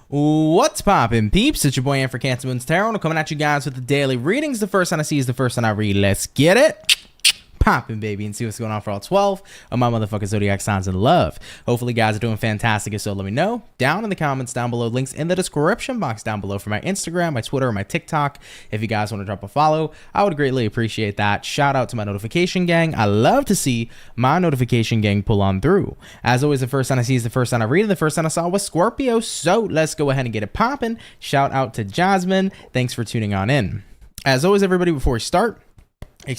What's poppin', peeps? It's your boy Ian for CancerMoonsTarot. I'm coming at you guys with the daily readings. The first one I see is the first one I read. Let's get it poppin', baby, and see what's going on for all 12 of my motherfucking zodiac signs in love. Hopefully, guys are doing fantastic. If so, let me know down in the comments down below. Links in the description box down below for my Instagram, my Twitter, or my TikTok. If you guys want to drop a follow, I would greatly appreciate that. Shout out to my notification gang. I love to see my notification gang pull on through. As always, the first sign I see is the first sign I read, and the first sign I saw was Scorpio. So let's go ahead and get it poppin'. Shout out to Jasmine. Thanks for tuning on in. As always, everybody, before we start, I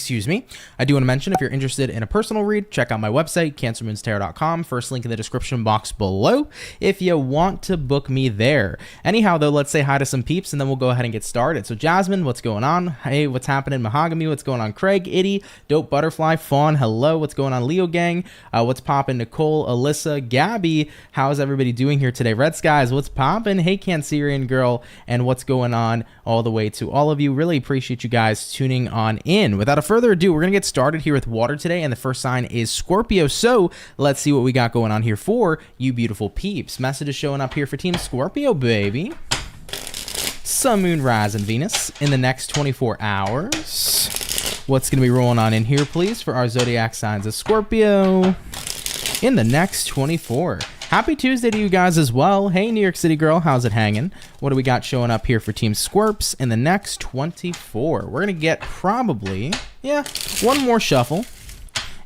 do want to mention, if you're interested in a personal read, check out my website, CancerMoonsTarot.com. First link in the description box below if you want to book me there. Anyhow, though, let's say hi to some peeps, and then we'll go ahead and get started. So, Jasmine, what's going on? Hey, what's happening? Mahogany, what's going on? Craig, Itty, Dope Butterfly, Fawn, hello, what's going on? Leo Gang, what's poppin'? Nicole, Alyssa, Gabby, how's everybody doing here today? Red Skies, what's poppin'? Hey, Cancerian Girl, and what's going on all the way to all of you. Really appreciate you guys tuning on in. Without further ado, we're going to get started here with water today, and the first sign is Scorpio. So let's see what we got going on here for you beautiful peeps. Messages showing up here for Team Scorpio, baby. Sun, Moon, Rising, Venus in the next 24 hours. What's going to be rolling on in here, please, for our zodiac signs of Scorpio in the next 24. Happy Tuesday to you guys as well. Hey, New York City girl, how's it hanging? What do we got showing up here for Team Scorps in the next 24? We're going to get probably, one more shuffle,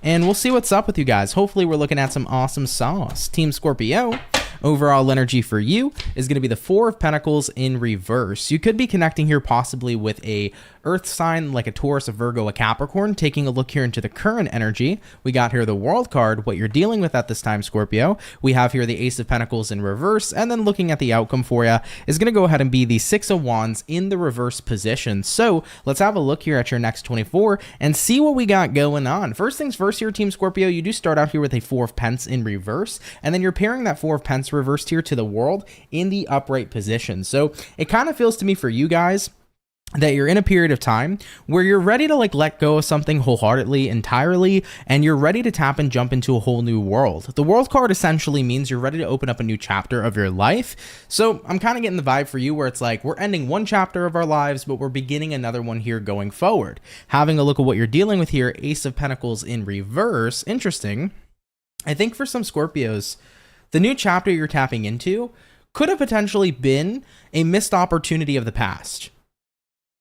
and we'll see what's up with you guys. Hopefully, we're looking at some awesome sauce. Team Scorpio, overall energy for you is going to be the Four of Pentacles in reverse. You could be connecting here possibly with a earth sign like a Taurus, a Virgo, a Capricorn. Taking a look here into the current energy, we got here the World card, what you're dealing with at this time, Scorpio. We have here the Ace of Pentacles in reverse, and then looking at the outcome for you is going to go ahead and be the Six of Wands in the reverse position. So let's have a look here at your next 24 and see what we got going on. First things first here, Team Scorpio, you do start out here with a Four of Pence in reverse, and then you're pairing that Four of Pence reversed here to the World in the upright position. So it kind of feels to me for you guys that you're in a period of time where you're ready to let go of something wholeheartedly, entirely, and you're ready to tap and jump into a whole new world. The World card essentially means you're ready to open up a new chapter of your life. So I'm kind of getting the vibe for you where it's like we're ending one chapter of our lives, but we're beginning another one here going forward. Having a look at what you're dealing with here, Ace of Pentacles in reverse. Interesting. I think for some Scorpios, the new chapter you're tapping into could have potentially been a missed opportunity of the past.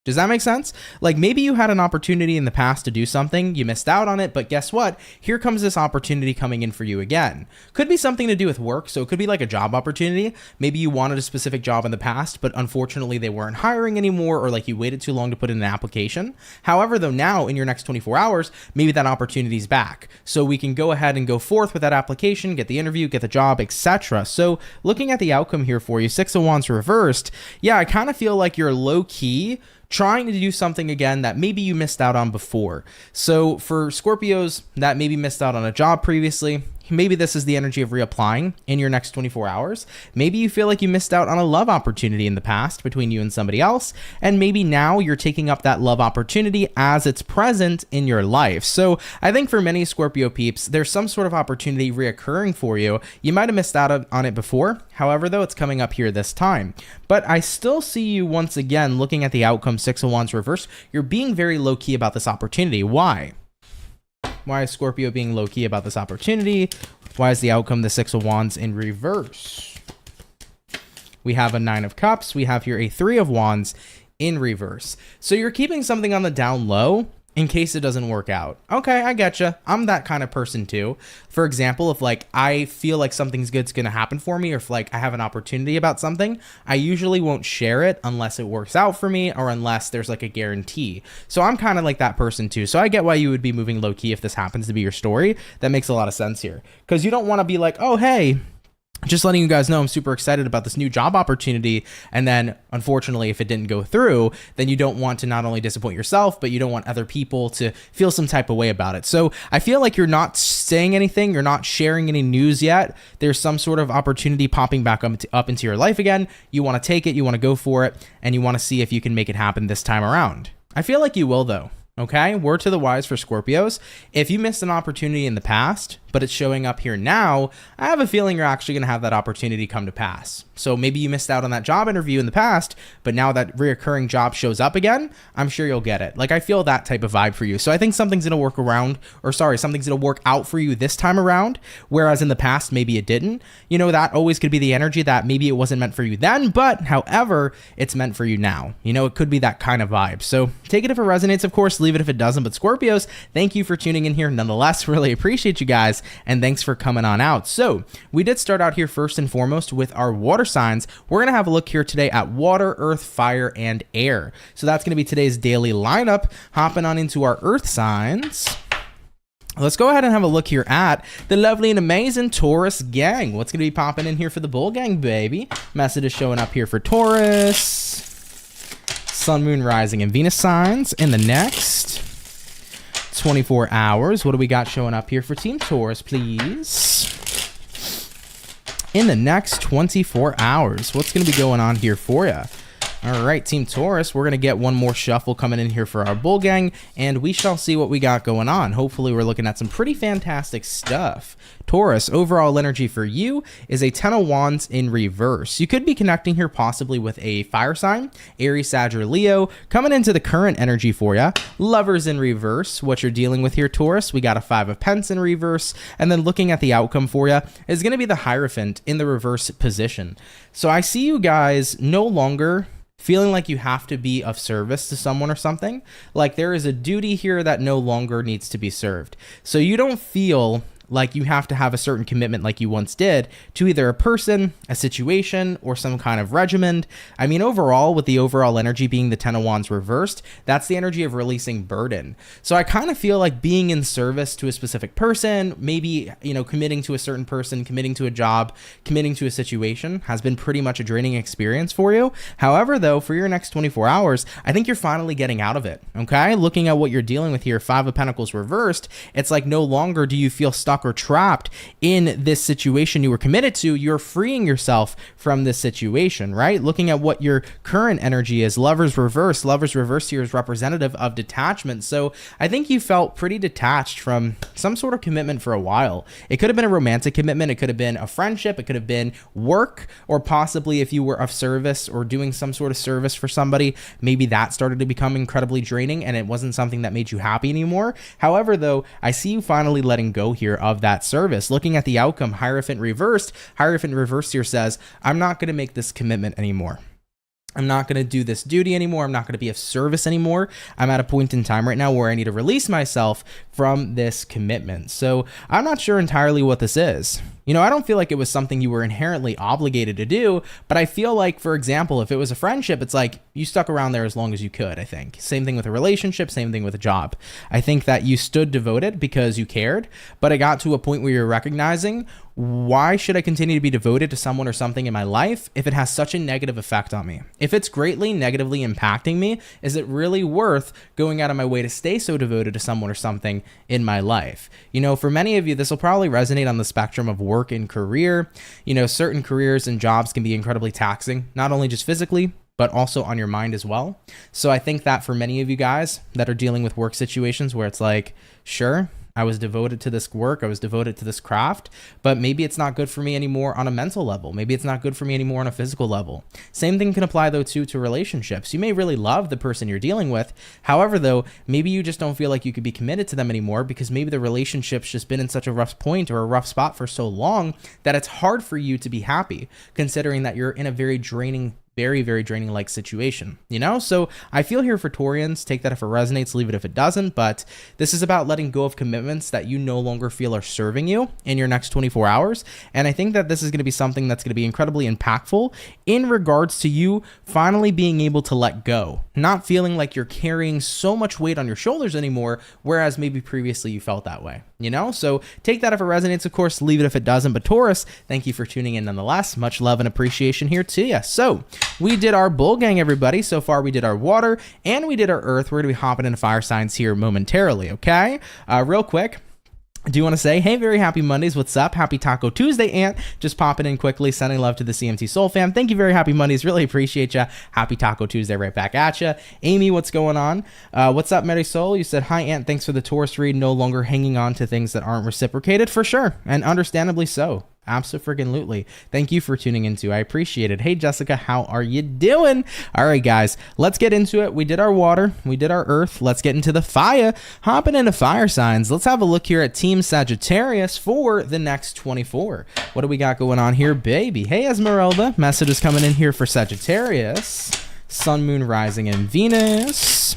Does that make sense? Like maybe you had an opportunity in the past to do something, you missed out on it, but guess what? Here comes this opportunity coming in for you again. Could be something to do with work, so it could be like a job opportunity. Maybe you wanted a specific job in the past, but unfortunately they weren't hiring anymore, or like you waited too long to put in an application. However, though, now in your next 24 hours, maybe that opportunity is back. So we can go ahead and go forth with that application, get the interview, get the job, etc. So looking at the outcome here for you, Six of Wands reversed, yeah, I kind of feel like you're low-key trying to do something again that maybe you missed out on before. So for Scorpios that maybe missed out on a job previously, maybe this is the energy of reapplying in your next 24 hours. Maybe you feel like you missed out on a love opportunity in the past between you and somebody else, and maybe now you're taking up that love opportunity as it's present in your life. So I think for many Scorpio peeps, there's some sort of opportunity reoccurring for you. You might have missed out on it before. However, though, it's coming up here this time. But I still see you once again looking at the outcome, Six of Wands reverse. You're being very low-key about this opportunity. Why? Why is Scorpio being low-key about this opportunity? Why is the outcome the Six of Wands in reverse? We have a Nine of Cups. We have here a Three of Wands in reverse. So you're keeping something on the down low in case it doesn't work out. Okay, I getcha. I'm that kind of person too. For example, if I feel like something's good's gonna happen for me, or if I have an opportunity about something, I usually won't share it unless it works out for me, or unless there's a guarantee. So I'm kind of like that person too. So I get why you would be moving low key if this happens to be your story. That makes a lot of sense here, because you don't want to be like, oh hey, just letting you guys know I'm super excited about this new job opportunity, and then unfortunately if it didn't go through, then you don't want to not only disappoint yourself, but you don't want other people to feel some type of way about it. So I feel like you're not saying anything, you're not sharing any news yet. There's some sort of opportunity popping back up into your life again. You want to take it, you want to go for it, and you want to see if you can make it happen this time around. I feel like you will though. Okay, word to the wise for Scorpios. If you missed an opportunity in the past, but it's showing up here now, I have a feeling you're actually going to have that opportunity come to pass. So maybe you missed out on that job interview in the past, but now that reoccurring job shows up again, I'm sure you'll get it. Like, I feel that type of vibe for you. So I think something's going to work around, or sorry, something's going to work out for you this time around, whereas in the past, maybe it didn't. You know, that always could be the energy that maybe it wasn't meant for you then, but however, it's meant for you now. You know, it could be that kind of vibe. So take it if it resonates, of course, leave it if it doesn't. But Scorpios, thank you for tuning in here nonetheless. Really appreciate you guys, and thanks for coming on out. So we did start out here first and foremost with our water signs. We're going to have a look here today at water, earth, fire, and air. So that's going to be today's daily lineup. Hopping on into our earth signs. Let's go ahead and have a look here at the lovely and amazing Taurus gang. What's going to be popping in here for the bull gang, baby? Message is showing up here for Taurus. Sun, moon, rising, and Venus signs in the next 24 hours. What do we got showing up here for Team Taurus, please? In the next 24 hours, what's going to be going on here for you? All right, Team Taurus, we're going to get one more shuffle coming in here for our bull gang, and we shall see what we got going on. Hopefully, we're looking at some pretty fantastic stuff. Taurus, overall energy for you is a 10 of Wands in reverse. You could be connecting here possibly with a fire sign, Aries, Sag, or Leo. Coming into the current energy for you, Lovers in reverse. What you're dealing with here, Taurus, we got a 5 of Pence in reverse, and then looking at the outcome for you is going to be the Hierophant in the reverse position. So I see you guys no longer feeling like you have to be of service to someone or something. Like there is a duty here that no longer needs to be served. So you don't feel like you have to have a certain commitment like you once did to either a person, a situation, or some kind of regimen. I mean, overall, with the overall energy being the 10 of Wands reversed, that's the energy of releasing burden. So I kind of feel like being in service to a specific person, maybe, you know, committing to a certain person, committing to a job, committing to a situation has been pretty much a draining experience for you. However, though, for your next 24 hours, I think you're finally getting out of it, okay? Looking at what you're dealing with here, 5 of Pentacles reversed, it's like no longer do you feel stuck or trapped in this situation you were committed to. You're freeing yourself from this situation, right? Looking at what your current energy is, Lovers reverse. Lovers reverse here is representative of detachment. So I think you felt pretty detached from some sort of commitment for a while. It could have been a romantic commitment. It could have been a friendship. It could have been work, or possibly if you were of service or doing some sort of service for somebody, maybe that started to become incredibly draining and it wasn't something that made you happy anymore. However, though, I see you finally letting go here of that service. Looking at the outcome, Hierophant reversed. Hierophant reversed here says, I'm not going to make this commitment anymore. I'm not going to do this duty anymore. I'm not going to be of service anymore. I'm at a point in time right now where I need to release myself from this commitment. So I'm not sure entirely what this is. You know, I don't feel like it was something you were inherently obligated to do, but I feel like, for example, if it was a friendship, it's like you stuck around there as long as you could, I think. Same thing with a relationship, same thing with a job. I think that you stood devoted because you cared, but it got to a point where you're recognizing, why should I continue to be devoted to someone or something in my life if it has such a negative effect on me? If it's greatly negatively impacting me, is it really worth going out of my way to stay so devoted to someone or something in my life? You know, for many of you, this will probably resonate on the spectrum of work and career. You know, certain careers and jobs can be incredibly taxing, not only just physically, but also on your mind as well. So I think that for many of you guys that are dealing with work situations where it's like, sure, I was devoted to this work, I was devoted to this craft, but maybe it's not good for me anymore on a mental level. Maybe it's not good for me anymore on a physical level. Same thing can apply though too to relationships. You may really love the person you're dealing with. However, though, maybe you just don't feel like you could be committed to them anymore because maybe the relationship's just been in such a rough point or a rough spot for so long that it's hard for you to be happy, considering that you're in a very draining, very, very draining like situation, you know? So I feel here for Taurians, take that if it resonates, leave it if it doesn't, but this is about letting go of commitments that you no longer feel are serving you in your next 24 hours. And I think that this is going to be something that's going to be incredibly impactful in regards to you finally being able to let go, not feeling like you're carrying so much weight on your shoulders anymore, whereas maybe previously you felt that way, you know? So take that if it resonates, of course, leave it if it doesn't. But Taurus, thank you for tuning in nonetheless. Much love and appreciation here to you. So we did our bull gang, everybody. So far, we did our water and we did our earth. We're going to be hopping into fire signs here momentarily, okay? Real quick, do you want to say, hey, very happy Mondays. What's up? Happy Taco Tuesday, Ant. Just popping in quickly, sending love to the CMT Soul fam. Thank you, very happy Mondays. Really appreciate you. Happy Taco Tuesday right back at you. Amy, what's going on? What's up, Mary Soul? You said, hi, Ant. Thanks for the Taurus read. No longer hanging on to things that aren't reciprocated. For sure. And understandably so. Absolutely. Thank you for tuning into. I appreciate it. Hey, Jessica, how are you doing? All right, guys, let's get into it. We did our water. We did our earth. Let's get into the fire. Hopping into fire signs. Let's have a look here at Team Sagittarius for the next 24. What do we got going on here, baby? Hey, Esmeralda. Message is coming in here for Sagittarius. Sun, Moon, Rising, and Venus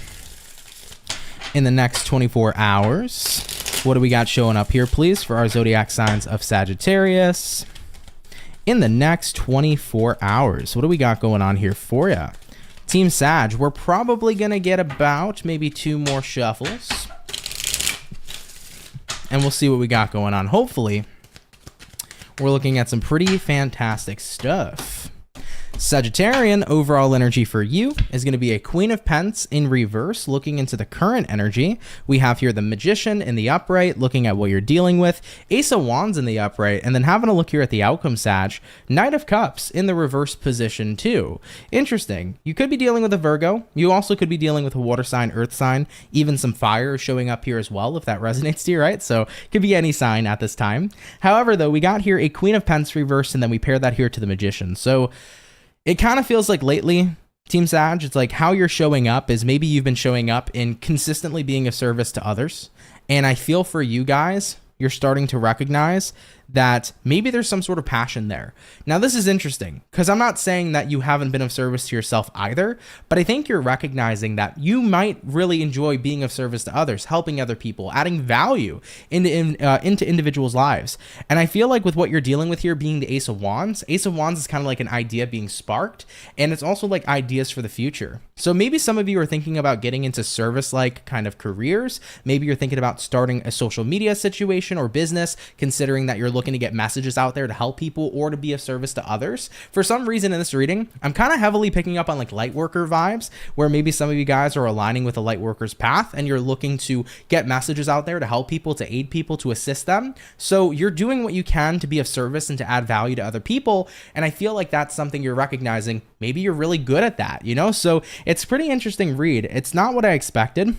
in the next 24 hours. What do we got showing up here, please, for our zodiac signs of Sagittarius in the next 24 hours? What do we got going on here for you? Team Sag, we're probably going to get about maybe 2 more shuffles. And we'll see what we got going on. Hopefully, we're looking at some pretty fantastic stuff. Sagittarian, overall energy for you is going to be a Queen of Pentacles in reverse, looking into the current energy. We have here the Magician in the upright, looking at what you're dealing with, Ace of Wands in the upright, and then having a look here at the outcome, Sag, Knight of Cups in the reverse position too. Interesting. You could be dealing with a Virgo. You also could be dealing with a water sign, earth sign, even some fire showing up here as well, if that resonates to you, right? So it could be any sign at this time. However, though, we got here a Queen of Pentacles reverse, and then we pair that here to the Magician. So it kind of feels like lately, Team Sag, it's like how you're showing up is maybe you've been showing up in consistently being of service to others. And I feel for you guys, you're starting to recognize that maybe there's some sort of passion there. Now, this is interesting because I'm not saying that you haven't been of service to yourself either, but I think you're recognizing that you might really enjoy being of service to others, helping other people, adding value into individuals' lives. And I feel like with what you're dealing with here being the Ace of Wands is kind of like an idea being sparked, and it's also like ideas for the future. So maybe some of you are thinking about getting into service-like kind of careers. Maybe you're thinking about starting a social media situation or business, considering that you're looking to get messages out there to help people or to be of service to others. For some reason in this reading, I'm kind of heavily picking up on like light worker vibes, where maybe some of you guys are aligning with a light worker's path and you're looking to get messages out there to help people, to aid people, to assist them. So you're doing what you can to be of service and to add value to other people. And I feel like that's something you're recognizing. Maybe you're really good at that, you know? So it's pretty interesting read. It's not what I expected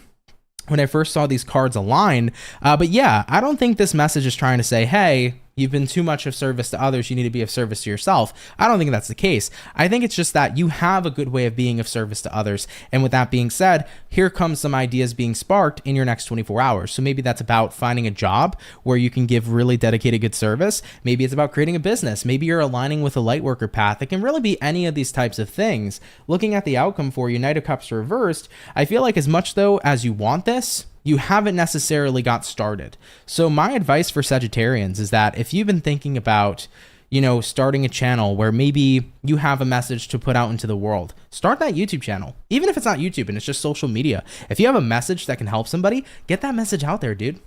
when I first saw these cards align. But yeah, I don't think this message is trying to say, hey, you've been too much of service to others, you need to be of service to yourself. I don't think that's the case. I think it's just that you have a good way of being of service to others. And with that being said, here comes some ideas being sparked in your next 24 hours. So maybe that's about finding a job where you can give really dedicated good service. Maybe it's about creating a business. Maybe you're aligning with a light worker path. It can really be any of these types of things. Looking at the outcome for you, Knight of Cups reversed, I feel like as much though as you want this, you haven't necessarily got started. So my advice for Sagittarians is that if you've been thinking about, you know, starting a channel where maybe you have a message to put out into the world, start that YouTube channel. Even if it's not YouTube and it's just social media, if you have a message that can help somebody, get that message out there, dude.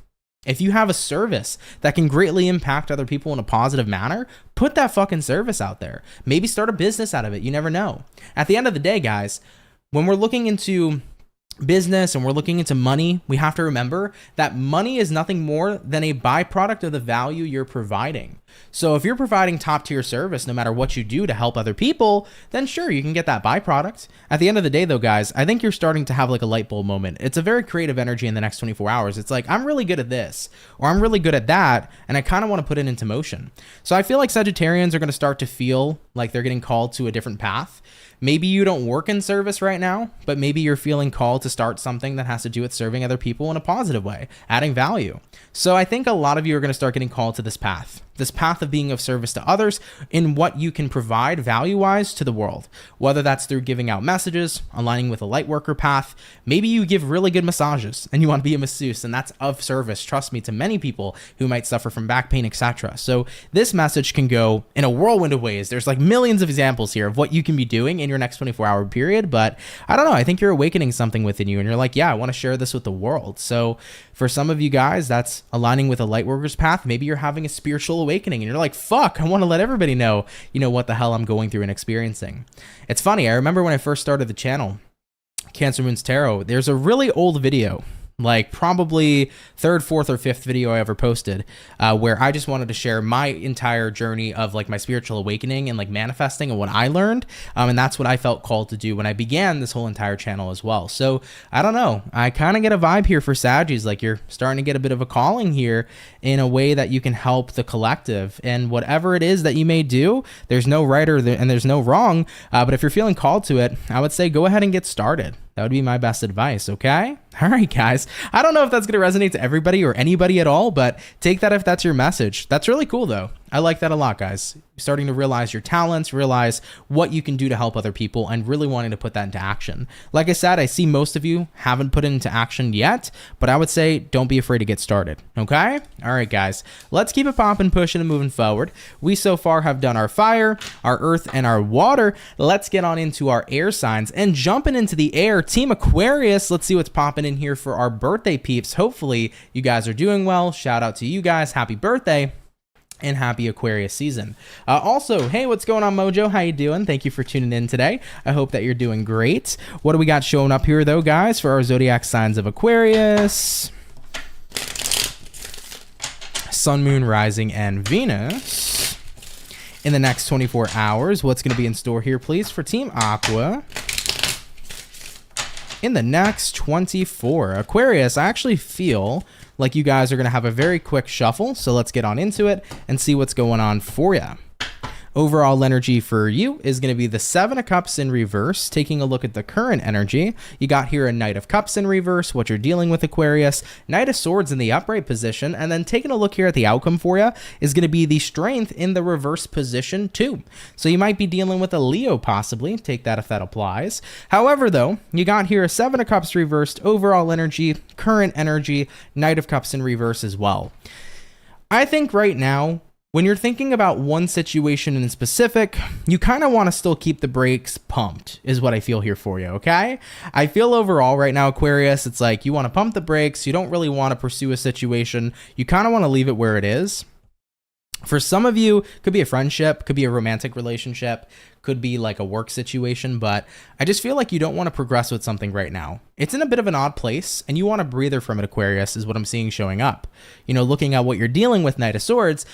If you have a service that can greatly impact other people in a positive manner, put that fucking service out there. Maybe start a business out of it. You never know. At the end of the day, guys, when we're looking into business and we're looking into money, we have to remember that money is nothing more than a byproduct of the value you're providing. So if you're providing top tier service, no matter what you do to help other people, then sure, you can get that byproduct. At the end of the day though, guys, I think you're starting to have like a light bulb moment. It's a very creative energy in the next 24 hours. It's like, I'm really good at this, or I'm really good at that, and I kind of want to put it into motion. So I feel like Sagittarians are going to start to feel like they're getting called to a different path. Maybe you don't work in service right now, but maybe you're feeling called to start something that has to do with serving other people in a positive way, adding value. So I think a lot of you are going to start getting called to this path of being of service to others in what you can provide value-wise to the world, whether that's through giving out messages, aligning with a light worker path. Maybe you give really good massages and you want to be a masseuse, and that's of service, trust me, to many people who might suffer from back pain, etc. So this message can go in a whirlwind of ways. There's like millions of examples here of what you can be doing in your next 24-hour period, but I don't know, I think you're awakening something within you and you're like, yeah, I want to share this with the world. So for some of you guys, that's aligning with a light worker's path. Maybe you're having a spiritual awakening and you're like, fuck, I want to let everybody know, what the hell I'm going through and experiencing. It's funny, I remember when I first started the channel, CancerMoonsTarot, there's a really old video like probably third, fourth, or fifth video I ever posted, where I just wanted to share my entire journey of like my spiritual awakening and like manifesting and what I learned. And that's what I felt called to do when I began this whole entire channel as well. So I don't know, I kind of get a vibe here for Saggies, like you're starting to get a bit of a calling here in a way that you can help the collective, and whatever it is that you may do, there's no right and there's no wrong. But if you're feeling called to it, I would say go ahead and get started. That would be my best advice, okay? All right, guys. I don't know if that's going to resonate to everybody or anybody at all, but take that if that's your message. That's really cool, though. I like that a lot, guys. Starting to realize your talents, realize what you can do to help other people, and really wanting to put that into action. Like I said, I see most of you haven't put it into action yet, but I would say don't be afraid to get started, okay? All right, guys. Let's keep it popping, pushing, and moving forward. We so far have done our fire, our earth, and our water. Let's get on into our air signs and jumping into the air. Team Aquarius, let's see what's popping in here for our birthday peeps. Hopefully, you guys are doing well. Shout out to you guys. Happy birthday. And happy Aquarius season. Also, hey, what's going on, Mojo? How you doing? Thank you for tuning in today. I hope that you're doing great. What do we got showing up here, though, guys, for our zodiac signs of Aquarius? Sun, Moon, Rising, and Venus. In the next 24 hours, what's going to be in store here, please, for Team Aqua? In the next 24. Aquarius, I actually feel like you guys are going to have a very quick shuffle, so let's get on into it and see what's going on for you. Overall energy for you is going to be the Seven of Cups in reverse. Taking a look at the current energy, you got here a Knight of Cups in reverse, what you're dealing with, Aquarius, Knight of Swords in the upright position, and then taking a look here at the outcome for you is going to be the Strength in the reverse position too. So you might be dealing with a Leo possibly, take that if that applies. However, though, you got here a Seven of Cups reversed, overall energy, current energy, Knight of Cups in reverse as well. I think right now, when you're thinking about one situation in specific, you kind of want to still keep the brakes pumped, is what I feel here for you, okay? I feel overall right now, Aquarius, it's like you want to pump the brakes. You don't really want to pursue a situation. You kind of want to leave it where it is. For some of you, could be a friendship, could be a romantic relationship, could be like a work situation, but I just feel like you don't want to progress with something right now. It's in a bit of an odd place, and you want a breather from it, Aquarius, is what I'm seeing showing up. You know, looking at what you're dealing with, Knight of Swords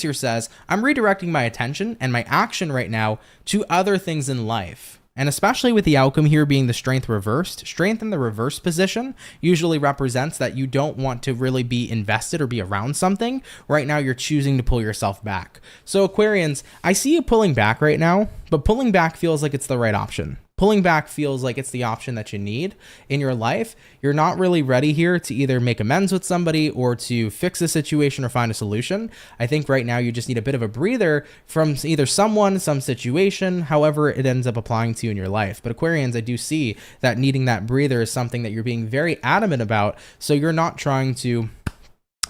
here says, I'm redirecting my attention and my action right now to other things in life. And especially with the outcome here being the Strength reversed, Strength in the reverse position usually represents that you don't want to really be invested or be around something. Right now, you're choosing to pull yourself back. So Aquarians, I see you pulling back right now, but pulling back feels like it's the right option. Pulling back feels like it's the option that you need in your life. You're not really ready here to either make amends with somebody or to fix a situation or find a solution. I think right now you just need a bit of a breather from either someone, some situation, however it ends up applying to you in your life. But Aquarians, I do see that needing that breather is something that you're being very adamant about. So you're not trying to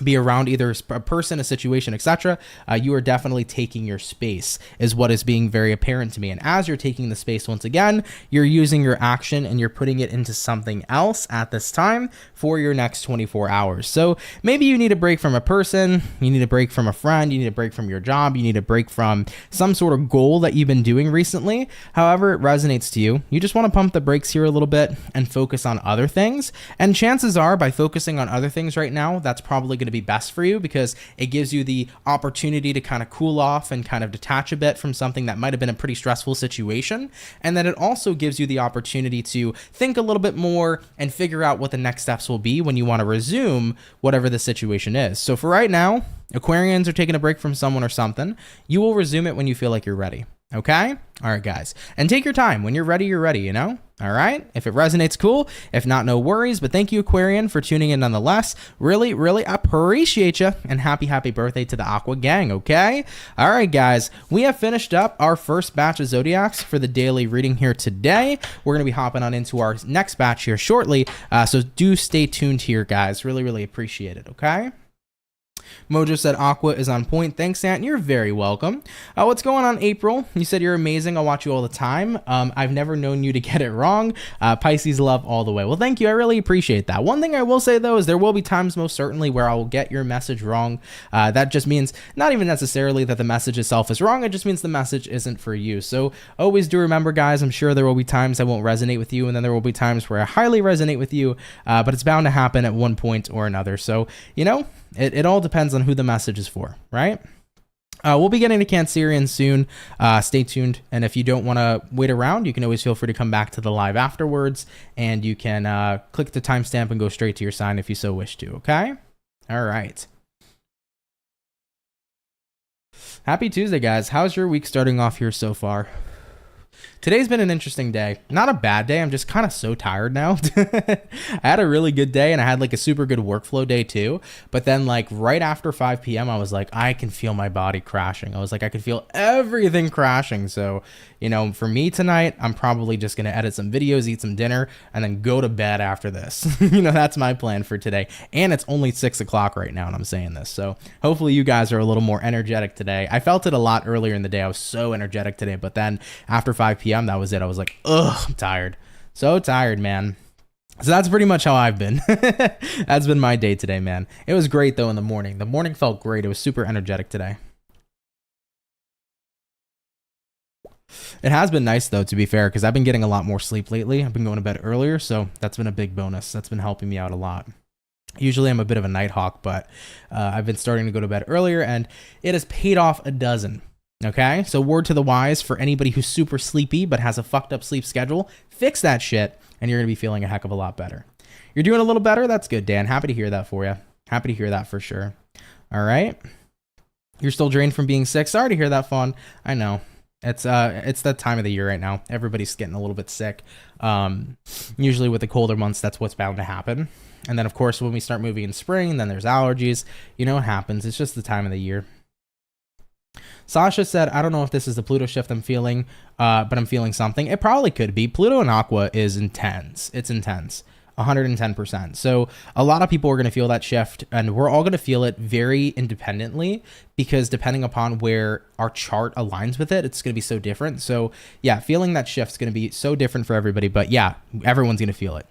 be around either a person, a situation, etc. You are definitely taking your space is what is being very apparent to me. And as you're taking the space, once again, you're using your action and you're putting it into something else at this time for your next 24 hours. So maybe you need a break from a person, you need a break from a friend, you need a break from your job, you need a break from some sort of goal that you've been doing recently. However it resonates to you, you just want to pump the brakes here a little bit and focus on other things. And chances are, by focusing on other things right now, that's probably going to be best for you because it gives you the opportunity to kind of cool off and kind of detach a bit from something that might have been a pretty stressful situation. And then it also gives you the opportunity to think a little bit more and figure out what the next steps will be when you want to resume whatever the situation is. So for right now, Aquarians are taking a break from someone or something. You will resume it when you feel like you're ready. Okay? All right, guys. And take your time. When you're ready, you know? All right? If it resonates, cool. If not, no worries. But thank you, Aquarian, for tuning in nonetheless. Really, really appreciate you. And happy birthday to the Aqua Gang, okay? All right, guys. We have finished up our first batch of Zodiacs for the daily reading here today. We're going to be hopping on into our next batch here shortly. So do stay tuned here, guys. Really, really appreciate it, okay? Mojo said Aqua is on point. Thanks, Ant. You're very welcome. What's going on, April? You said you're amazing. I'll watch you all the time. I've never known you to get it wrong. Pisces love all the way. Well, thank you. I really appreciate that. One thing I will say, though, is there will be times most certainly where I will get your message wrong. That just means not even necessarily that the message itself is wrong. It just means the message isn't for you. So always do remember, guys, I'm sure there will be times I won't resonate with you, and then there will be times where I highly resonate with you, but it's bound to happen at one point or another. So, you know, it all depends on who the message is for, right? We'll be getting to Cancerian soon. Stay tuned. And if you don't want to wait around, you can always feel free to come back to the live afterwards, and you can click the timestamp and go straight to your sign if you so wish to, okay? All right. Happy Tuesday, guys. How's your week starting off here so far? Today's been an interesting day. Not a bad day. I'm just kind of so tired now. I had a really good day, and I had like a super good workflow day too. But then like right after 5 p.m., I was like, I can feel my body crashing. I was like, I could feel everything crashing. So, you know, for me tonight, I'm probably just going to edit some videos, eat some dinner, and then go to bed after this. You know, that's my plan for today. And it's only 6 o'clock right now, and I'm saying this. So hopefully you guys are a little more energetic today. I felt it a lot earlier in the day. I was so energetic today, but then after 5 p.m., that was it. I was like, ugh, I'm tired. So tired, man. So that's pretty much how I've been. That's been my day today, man. It was great, though, in the morning. The morning felt great. It was super energetic today. It has been nice, though, to be fair, because I've been getting a lot more sleep lately. I've been going to bed earlier, so that's been a big bonus. That's been helping me out a lot. Usually I'm a bit of a night hawk, but I've been starting to go to bed earlier, and it has paid off a dozen. Okay, so word to the wise for anybody who's super sleepy but has a fucked up sleep schedule, fix that shit, and you're going to be feeling a heck of a lot better. You're doing a little better? That's good, Dan. Happy to hear that for you. Happy to hear that for sure. All right. You're still drained from being sick. Sorry to hear that, Fawn. I know. It's that time of the year right now. Everybody's getting a little bit sick. Usually with the colder months, that's what's bound to happen. And then, of course, when we start moving in spring, then there's allergies. You know what happens. It's just the time of the year. Sasha said, I don't know if this is the Pluto shift I'm feeling, but I'm feeling something. It probably could be. Pluto and Aqua is intense. It's intense. 110%. So a lot of people are going to feel that shift, and we're all going to feel it very independently, because depending upon where our chart aligns with it, it's going to be so different. So yeah, feeling that shift is going to be so different for everybody, but yeah, everyone's going to feel it.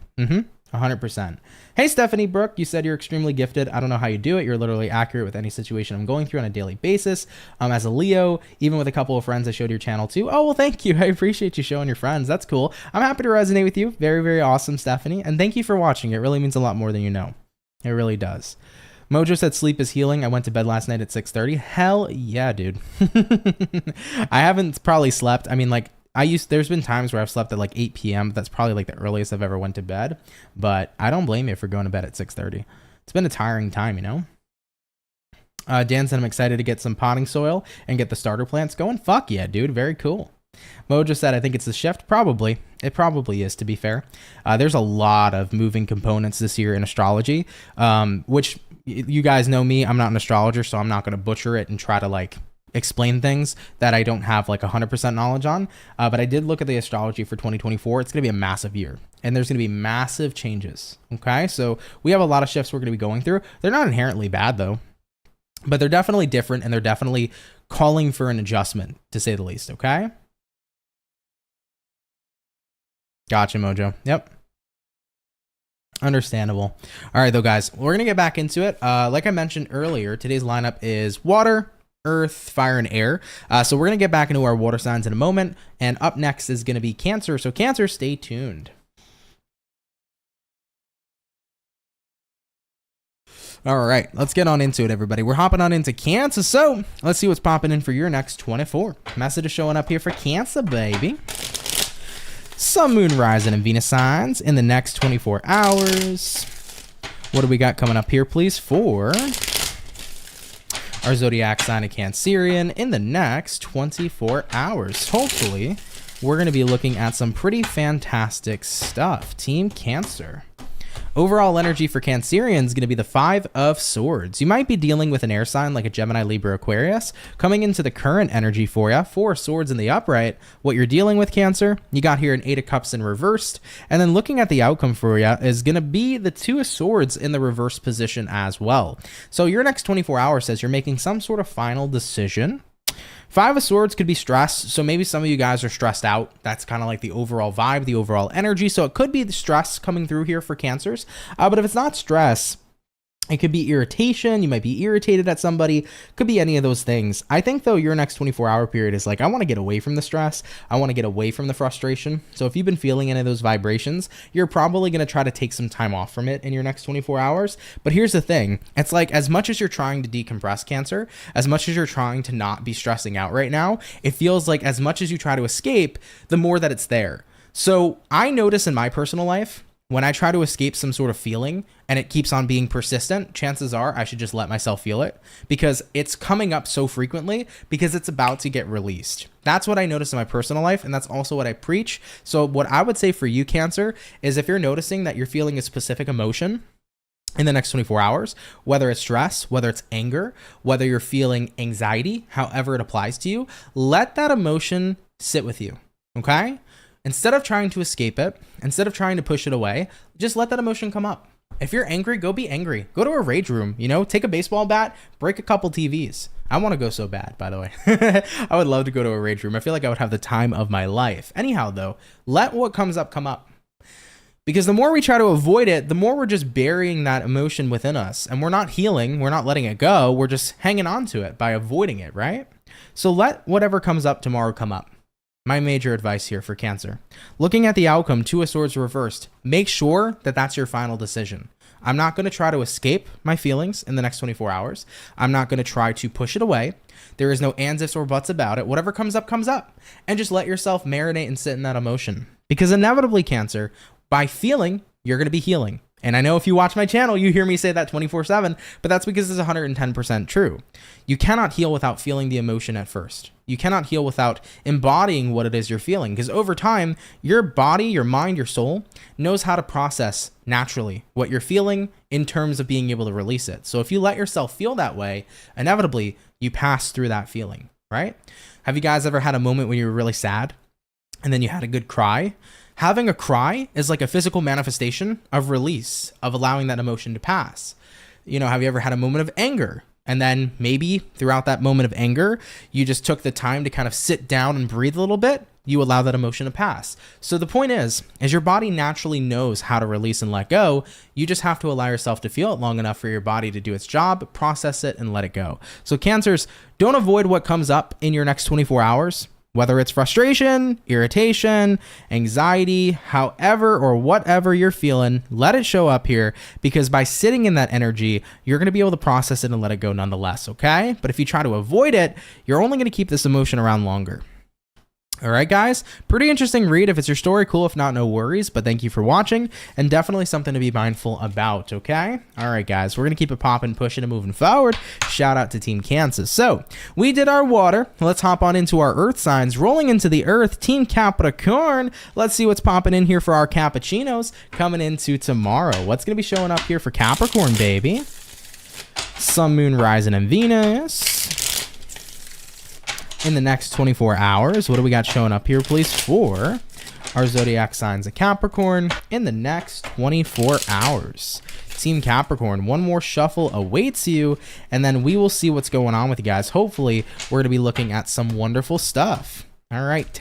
100%. Hey, Stephanie Brooke, you said you're extremely gifted. I don't know how you do it. You're literally accurate with any situation I'm going through on a daily basis. As a Leo, even with a couple of friends, I showed your channel too. Oh, well, thank you. I appreciate you showing your friends. That's cool. I'm happy to resonate with you. Very, very awesome, Stephanie. And thank you for watching. It really means a lot more than you know. It really does. Mojo said sleep is healing. I went to bed last night at 6:30. Hell yeah, dude. I haven't probably slept. I mean, like, there's been times where I've slept at like 8 p.m. That's probably like the earliest I've ever went to bed, but I don't blame you for going to bed at 6:30. It's been a tiring time, you know? Dan said I'm excited to get some potting soil and get the starter plants going. Fuck yeah, dude. Very cool. Mojo said, I think it's the shift. Probably. It probably is, to be fair. There's a lot of moving components this year in astrology, which you guys know me. I'm not an astrologer, so I'm not going to butcher it and try to like explain things that I don't have like 100% knowledge on. But I did look at the astrology for 2024. It's going to be a massive year, and there's going to be massive changes. Okay. So we have a lot of shifts we're going to be going through. They're not inherently bad though, but they're definitely different, and they're definitely calling for an adjustment, to say the least. Okay. Gotcha, Mojo. Yep. Understandable. All right, though, guys, we're going to get back into it. Like I mentioned earlier, today's lineup is water, earth, fire, and air. So we're going to get back into our water signs in a moment. And up next is going to be Cancer. So Cancer, stay tuned. All right, let's get on into it, everybody. We're hopping on into Cancer. So let's see what's popping in for your next 24. Message is showing up here for Cancer, baby. Sun, Moon, Rising, and Venus signs in the next 24 hours. What do we got coming up here, please, for our zodiac sign of Cancerian in the next 24 hours? Hopefully, we're going to be looking at some pretty fantastic stuff. Team Cancer. Overall energy for Cancerians is going to be the Five of Swords. You might be dealing with an air sign like a Gemini, Libra, Aquarius. Coming into the current energy for you, Four of Swords in the upright. What you're dealing with, Cancer, you got here an Eight of Cups in reversed. And then looking at the outcome for you is going to be the Two of Swords in the reverse position as well. So your next 24 hours says you're making some sort of final decision. Five of Swords could be stress, so maybe some of you guys are stressed out. That's kind of like the overall vibe, the overall energy. So it could be the stress coming through here for Cancers. But if it's not stress, it could be irritation. You might be irritated at somebody. Could be any of those things. I think, though, your next 24-hour period is like, I want to get away from the stress. I want to get away from the frustration. So if you've been feeling any of those vibrations, you're probably going to try to take some time off from it in your next 24 hours. But here's the thing. It's like as much as you're trying to decompress, Cancer, as much as you're trying to not be stressing out right now, it feels like as much as you try to escape, the more that it's there. So I notice in my personal life, when I try to escape some sort of feeling and it keeps on being persistent, chances are I should just let myself feel it because it's coming up so frequently because it's about to get released. That's what I notice in my personal life, and that's also what I preach. So what I would say for you, Cancer, is if you're noticing that you're feeling a specific emotion in the next 24 hours, whether it's stress, whether it's anger, whether you're feeling anxiety, however it applies to you, let that emotion sit with you, okay? Instead of trying to escape it, instead of trying to push it away, just let that emotion come up. If you're angry, go be angry. Go to a rage room, take a baseball bat, break a couple TVs. I want to go so bad, by the way. I would love to go to a rage room. I feel like I would have the time of my life. Anyhow, though, let what comes up come up. Because the more we try to avoid it, the more we're just burying that emotion within us. And we're not healing. We're not letting it go. We're just hanging on to it by avoiding it, right? So let whatever comes up tomorrow come up. My major advice here for Cancer. Looking at the outcome, Two of Swords reversed, make sure that that's your final decision. I'm not going to try to escape my feelings in the next 24 hours. I'm not going to try to push it away. There is no ands, ifs, or buts about it. Whatever comes up, comes up. And just let yourself marinate and sit in that emotion. Because inevitably, Cancer, by feeling, you're going to be healing. And I know if you watch my channel, you hear me say that 24/7, but that's because it's 110% true. You cannot heal without feeling the emotion at first. You cannot heal without embodying what it is you're feeling, because over time, your body, your mind, your soul knows how to process naturally what you're feeling in terms of being able to release it. So if you let yourself feel that way, inevitably, you pass through that feeling, right? Have you guys ever had a moment when you were really sad and then you had a good cry? Having a cry is like a physical manifestation of release, of allowing that emotion to pass. Have you ever had a moment of anger? And then maybe throughout that moment of anger, you just took the time to kind of sit down and breathe a little bit. You allow that emotion to pass. So the point is your body naturally knows how to release and let go. You just have to allow yourself to feel it long enough for your body to do its job, process it, and let it go. So Cancers, don't avoid what comes up in your next 24 hours. Whether it's frustration, irritation, anxiety, however or whatever you're feeling, let it show up here, because by sitting in that energy, you're going to be able to process it and let it go nonetheless, okay? But if you try to avoid it, you're only going to keep this emotion around longer. All right, guys, pretty interesting read. If it's your story, cool. If not, no worries. But thank you for watching, and definitely something to be mindful about, okay? All right, guys, we're going to keep it popping, pushing, and moving forward. Shout out to Team Kansas. So we did our water. Let's hop on into our earth signs. Rolling into the earth, Team Capricorn. Let's see what's popping in here for our cappuccinos coming into tomorrow. What's going to be showing up here for Capricorn, baby? Sun, Moon, Rising, and Venus. In the next 24 hours, what do we got showing up here, please, for our zodiac signs of Capricorn in the next 24 hours? Team Capricorn, one more shuffle awaits you, and then we will see what's going on with you guys. Hopefully, we're going to be looking at some wonderful stuff. All right,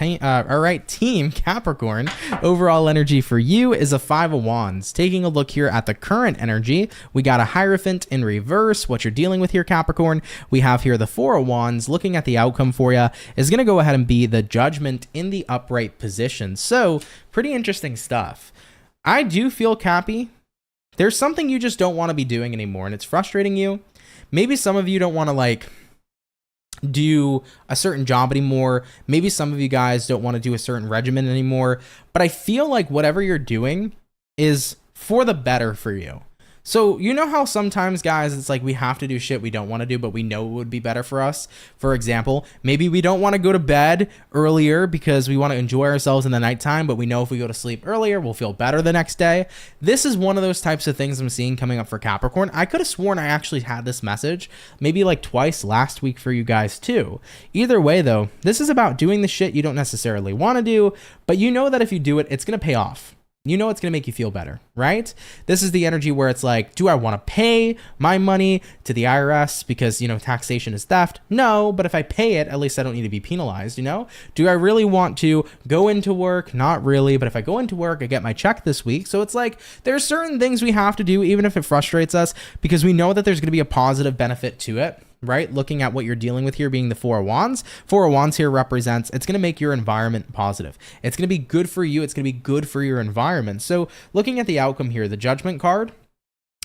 Team Capricorn, overall energy for you is a Five of Wands. Taking a look here at the current energy, we got a Hierophant in reverse. What you're dealing with here, Capricorn, we have here the Four of Wands. Looking at the outcome for you is going to go ahead and be the Judgment in the upright position. So, pretty interesting stuff. I do feel, Cappy, there's something you just don't want to be doing anymore, and it's frustrating you. Maybe some of you don't want to, do a certain job anymore. Maybe some of you guys don't want to do a certain regimen anymore, but I feel like whatever you're doing is for the better for you. So, you know how sometimes, guys, it's like we have to do shit we don't want to do, but we know it would be better for us? For example, maybe we don't want to go to bed earlier because we want to enjoy ourselves in the nighttime, but we know if we go to sleep earlier, we'll feel better the next day. This is one of those types of things I'm seeing coming up for Capricorn. I could have sworn I actually had this message maybe like twice last week for you guys too. Either way, though, this is about doing the shit you don't necessarily want to do, but you know that if you do it, it's going to pay off. You know it's going to make you feel better, right? This is the energy where it's like, do I want to pay my money to the IRS because, you know, taxation is theft? No, but if I pay it, at least I don't need to be penalized, you know? Do I really want to go into work? Not really, but if I go into work, I get my check this week. So it's like, there's certain things we have to do, even if it frustrates us, because we know that there's going to be a positive benefit to it. Right? Looking at what you're dealing with here being the Four of Wands. Four of Wands here represents, it's going to make your environment positive. It's going to be good for you. It's going to be good for your environment. So looking at the outcome here, the Judgment card,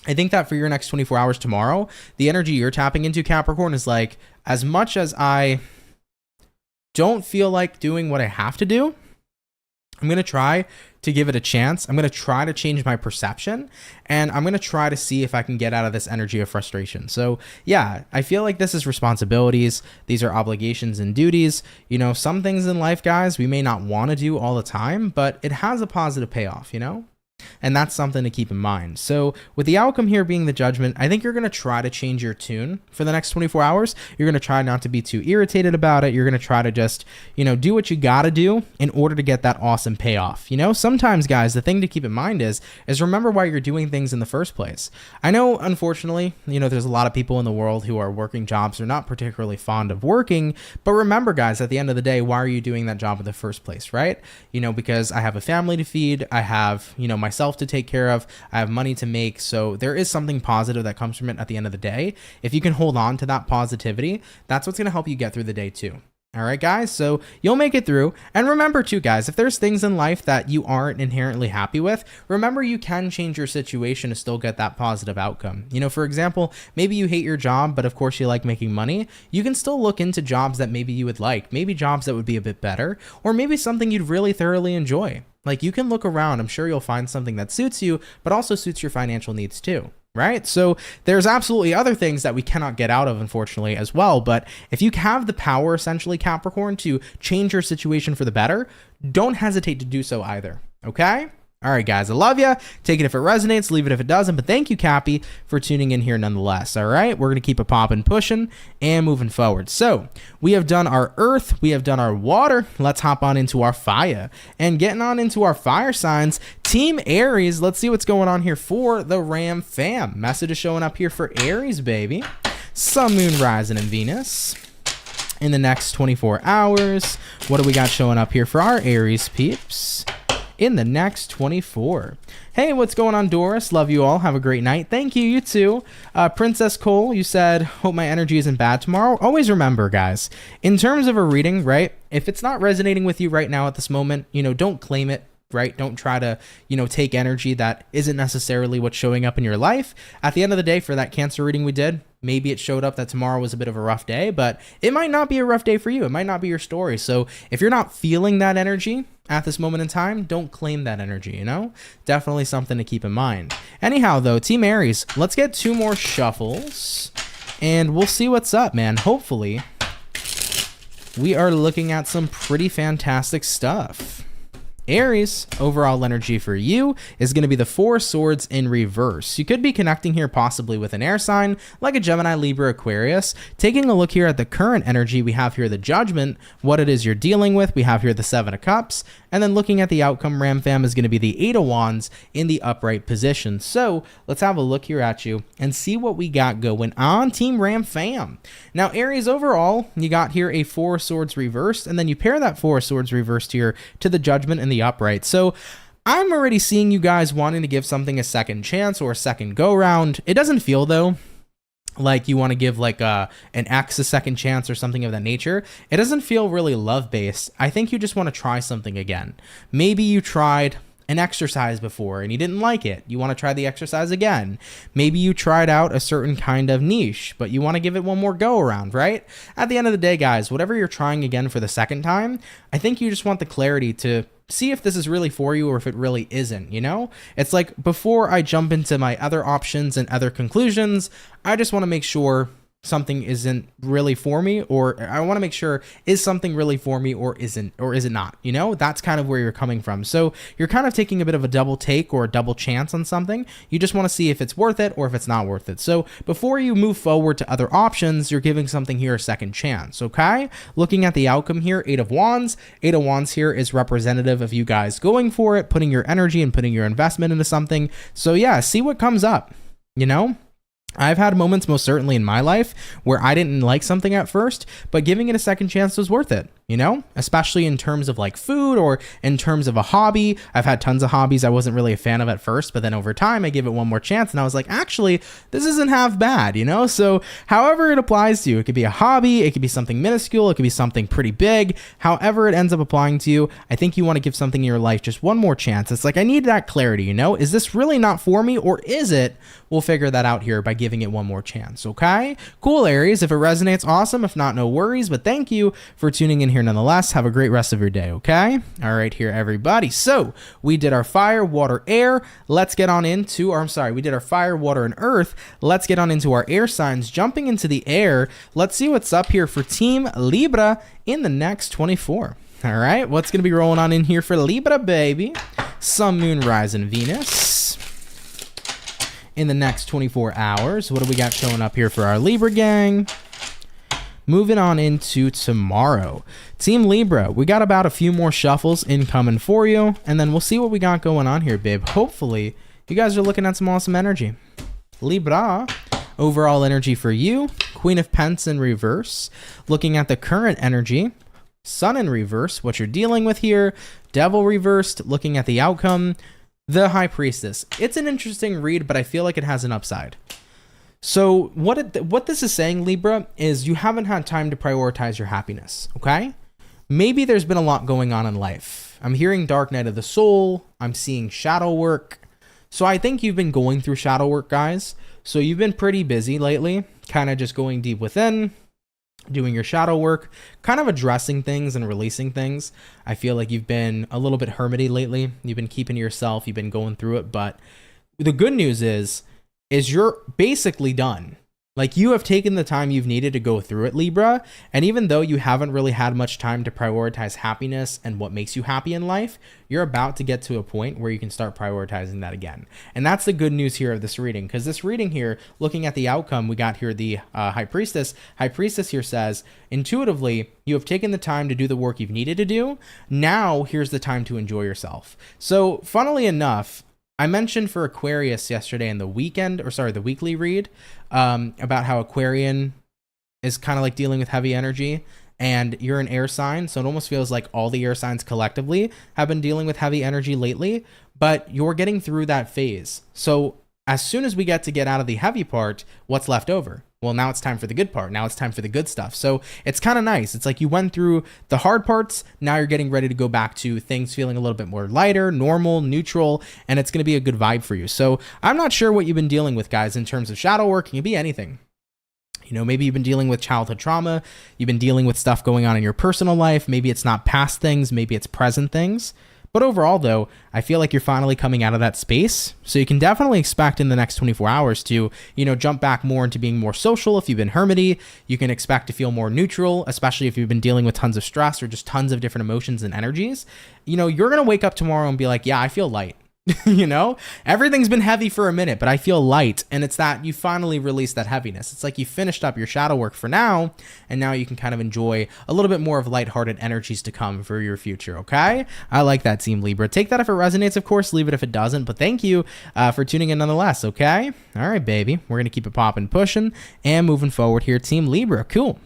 I think that for your next 24 hours tomorrow, the energy you're tapping into, Capricorn, is like, as much as I don't feel like doing what I have to do, I'm going to try to give it a chance. I'm going to try to change my perception, and I'm going to try to see if I can get out of this energy of frustration. So yeah, I feel like this is responsibilities. These are obligations and duties. You know, some things in life, guys, we may not want to do all the time, but it has a positive payoff, you know? And that's something to keep in mind. So with the outcome here being the Judgment, I think you're going to try to change your tune for the next 24 hours. You're going to try not to be too irritated about it. You're going to try to just, you know, do what you got to do in order to get that awesome payoff. You know, sometimes, guys, the thing to keep in mind is remember why you're doing things in the first place. I know, unfortunately, you know, there's a lot of people in the world who are working jobs. They're not particularly fond of working, but remember, guys, at the end of the day, why are you doing that job in the first place, right? You know, because I have a family to feed. I have, you know, myself to take care of. I have money to make. So there is something positive that comes from it at the end of the day. If you can hold on to that positivity, that's what's going to help you get through the day too. All right, guys, so you'll make it through. And remember too, guys, if there's things in life that you aren't inherently happy with, remember you can change your situation to still get that positive outcome. You know, for example, maybe you hate your job, but of course you like making money. You can still look into jobs that maybe you would like, maybe jobs that would be a bit better, or maybe something you'd really thoroughly enjoy. Like, you can look around. I'm sure you'll find something that suits you, but also suits your financial needs too. Right? So there's absolutely other things that we cannot get out of, unfortunately, as well. But if you have the power, essentially, Capricorn, to change your situation for the better, don't hesitate to do so either. Okay? All right, guys, I love you. Take it if it resonates, leave it if it doesn't. But thank you, Cappy, for tuning in here nonetheless. All right, we're going to keep it popping, pushing, and moving forward. So we have done our earth. We have done our water. Let's hop on into our fire. And getting on into our fire signs, Team Aries, let's see what's going on here for the Ram fam. Message is showing up here for Aries, baby. Sun, Moon, Rising, and Venus. In the next 24 hours, what do we got showing up here for our Aries peeps? In the next 24. Hey, what's going on, Doris? Love you all. Have a great night. Thank you. You too. Princess Cole, you said, hope my energy isn't bad tomorrow. Always remember, guys, in terms of a reading, right? If it's not resonating with you right now at this moment, you know, don't claim it. Right? Don't try to, you know, take energy that isn't necessarily what's showing up in your life. At the end of the day, for that Cancer reading we did, maybe it showed up that tomorrow was a bit of a rough day, but it might not be a rough day for you. It might not be your story. So if you're not feeling that energy at this moment in time, don't claim that energy, you know? Definitely something to keep in mind. Anyhow, though, Team Aries, let's get 2 more shuffles and we'll see what's up, man. Hopefully, we are looking at some pretty fantastic stuff. Aries, overall energy for you is going to be the 4 swords in reverse. You could be connecting here possibly with an air sign like a Gemini, Libra, Aquarius. Taking a look here at the current energy, we have here the Judgment, what it is you're dealing with. We have here the 7 of Cups. And then looking at the outcome, Ram fam, is going to be the 8 of Wands in the upright position. So let's have a look here at you and see what we got going on, Team Ram fam. Now, Aries, overall, you got here a 4 swords reversed, and then you pair that 4 swords reversed here to the Judgment and the upright. So I'm already seeing you guys wanting to give something a second chance or a second go round. It doesn't feel, though, like you want to give like an ex a second chance or something of that nature. It doesn't feel really love-based. I think you just want to try something again. Maybe you tried an exercise before and you didn't like it. You want to try the exercise again. Maybe you tried out a certain kind of niche, but you want to give it one more go around, right? At the end of the day, guys, whatever you're trying again for the second time, I think you just want the clarity to see if this is really for you or if it really isn't, you know? It's like, before I jump into my other options and other conclusions, I just want to make sure something isn't really for me, or I want to make sure, is something really for me or isn't, or is it not, you know? That's kind of where you're coming from. So you're kind of taking a bit of a double take or a double chance on something. You just want to see if it's worth it or if it's not worth it. So before you move forward to other options, you're giving something here a second chance, okay? Looking at the outcome here, Eight of Wands. Eight of Wands here is representative of you guys going for it, putting your energy and putting your investment into something. So yeah, see what comes up, you know? I've had moments most certainly in my life where I didn't like something at first, but giving it a second chance was worth it, you know, especially in terms of like food or in terms of a hobby. I've had tons of hobbies I wasn't really a fan of at first, but then over time I gave it one more chance and I was like, actually, this isn't half bad, you know? So however it applies to you, it could be a hobby, it could be something minuscule, it could be something pretty big. However it ends up applying to you, I think you want to give something in your life just one more chance. It's like, I need that clarity, you know? Is this really not for me, or is it? We'll figure that out here by giving it one more chance, okay? Cool, Aries. If it resonates, awesome. If not, no worries. But thank you for tuning in here nonetheless. Have a great rest of your day, okay? All right, here, everybody. So we did our fire, water, air. Let's get on into, or I'm sorry, we did our fire, water, and earth. Let's get on into our air signs. Jumping into the air, let's see what's up here for Team Libra in the next 24. All right, what's going to be rolling on in here for Libra, baby? Sun, Moon, Rise, and Venus in the next 24 hours. What do we got showing up here for our Libra gang? Moving on into tomorrow. Team Libra, we got about a few more shuffles incoming for you, and then we'll see what we got going on here, babe. Hopefully, you guys are looking at some awesome energy. Libra, overall energy for you, Queen of Pentacles in reverse. Looking at the current energy, Sun in reverse, what you're dealing with here, Devil reversed. Looking at the outcome, the High Priestess. It's an interesting read, but I feel like it has an upside. So what this is saying, Libra, is you haven't had time to prioritize your happiness, okay? Maybe there's been a lot going on in life. I'm hearing Dark Night of the Soul. I'm seeing shadow work. So I think you've been going through shadow work, guys. So you've been pretty busy lately, kind of just going deep within, doing your shadow work, kind of addressing things and releasing things. I feel like you've been a little bit hermity lately. You've been keeping to yourself. You've been going through it. But the good news is you're basically done. Like, you have taken the time you've needed to go through it, Libra. And even though you haven't really had much time to prioritize happiness and what makes you happy in life, you're about to get to a point where you can start prioritizing that again. And that's the good news here of this reading, because this reading here, looking at the outcome, we got here the High Priestess. High Priestess here says, intuitively, you have taken the time to do the work you've needed to do. Now, here's the time to enjoy yourself. So, funnily enough, I mentioned for Aquarius yesterday in the weekly read, about how Aquarian is kind of like dealing with heavy energy, and you're an air sign. So it almost feels like all the air signs collectively have been dealing with heavy energy lately, but you're getting through that phase. So as soon as we get out of the heavy part, what's left over? Well, now it's time for the good part. Now it's time for the good stuff. So it's kind of nice. It's like you went through the hard parts. Now you're getting ready to go back to things feeling a little bit more lighter, normal, neutral, and it's going to be a good vibe for you. So I'm not sure what you've been dealing with, guys, in terms of shadow work. It can be anything. You know, maybe you've been dealing with childhood trauma. You've been dealing with stuff going on in your personal life. Maybe it's not past things. Maybe it's present things. But overall, though, I feel like you're finally coming out of that space. So you can definitely expect in the next 24 hours to, you know, jump back more into being more social. If you've been hermity, you can expect to feel more neutral, especially if you've been dealing with tons of stress or just tons of different emotions and energies. You know, you're going to wake up tomorrow and be like, yeah, I feel light. You know, everything's been heavy for a minute, but I feel light. And it's that you finally release that heaviness. It's like you finished up your shadow work for now, and now you can kind of enjoy a little bit more of lighthearted energies to come for your future. Okay, I like that, Team Libra. Take that if it resonates, of course. Leave it if it doesn't. But thank you for tuning in nonetheless. Okay, all right, baby. We're gonna keep it popping, pushing, and moving forward here, Team Libra. Cool.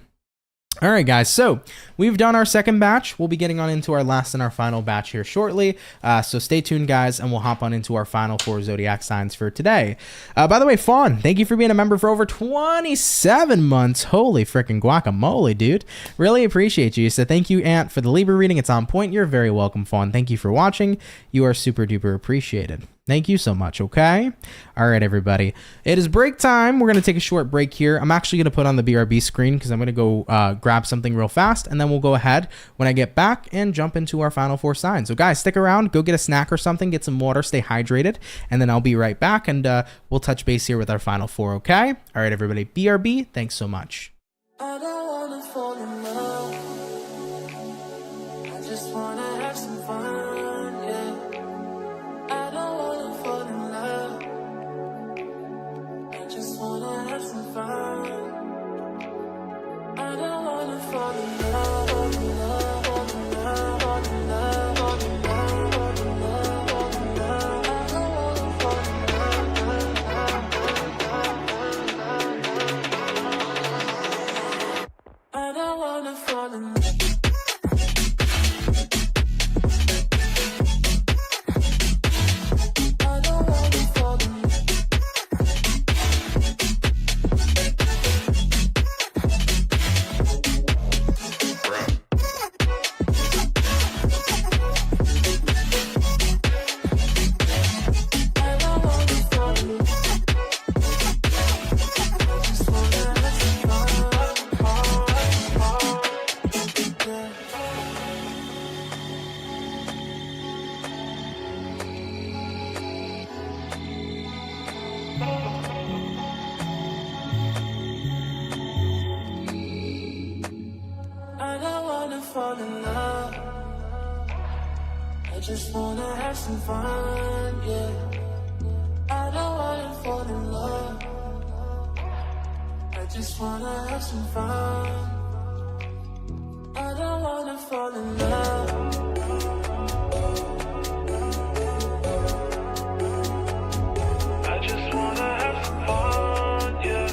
All right, guys, so we've done our second batch. We'll be getting on into our last and our final batch here shortly. So stay tuned, guys, and we'll hop on into our final 4 zodiac signs for today. By the way, Fawn, thank you for being a member for over 27 months. Holy freaking guacamole, dude. Really appreciate you. So thank you, Ant, for the Libra reading. It's on point. You're very welcome, Fawn. Thank you for watching. You are super duper appreciated. Thank you so much, okay? All right, everybody. It is break time. We're going to take a short break here. I'm actually going to put on the BRB screen because I'm going to go grab something real fast, and then we'll go ahead when I get back and jump into our final 4 signs. So, guys, stick around. Go get a snack or something. Get some water. Stay hydrated. And then I'll be right back, and we'll touch base here with our final 4, okay? All right, everybody. BRB, thanks so much. I don't wanna fall in love. I just wanna have some fun, yeah. I don't wanna fall in love. I just wanna have some fun. I don't wanna fall in love, fall in love, fall in love, fall in love, fall in love, fall in love, fall in love. I don't wanna fall in love. I don't wanna fall in love. Fall in love. I just wanna have some fun, yeah. I don't wanna fall in love. I just wanna have some fun. I don't wanna fall in love. I just wanna have some fun, yeah.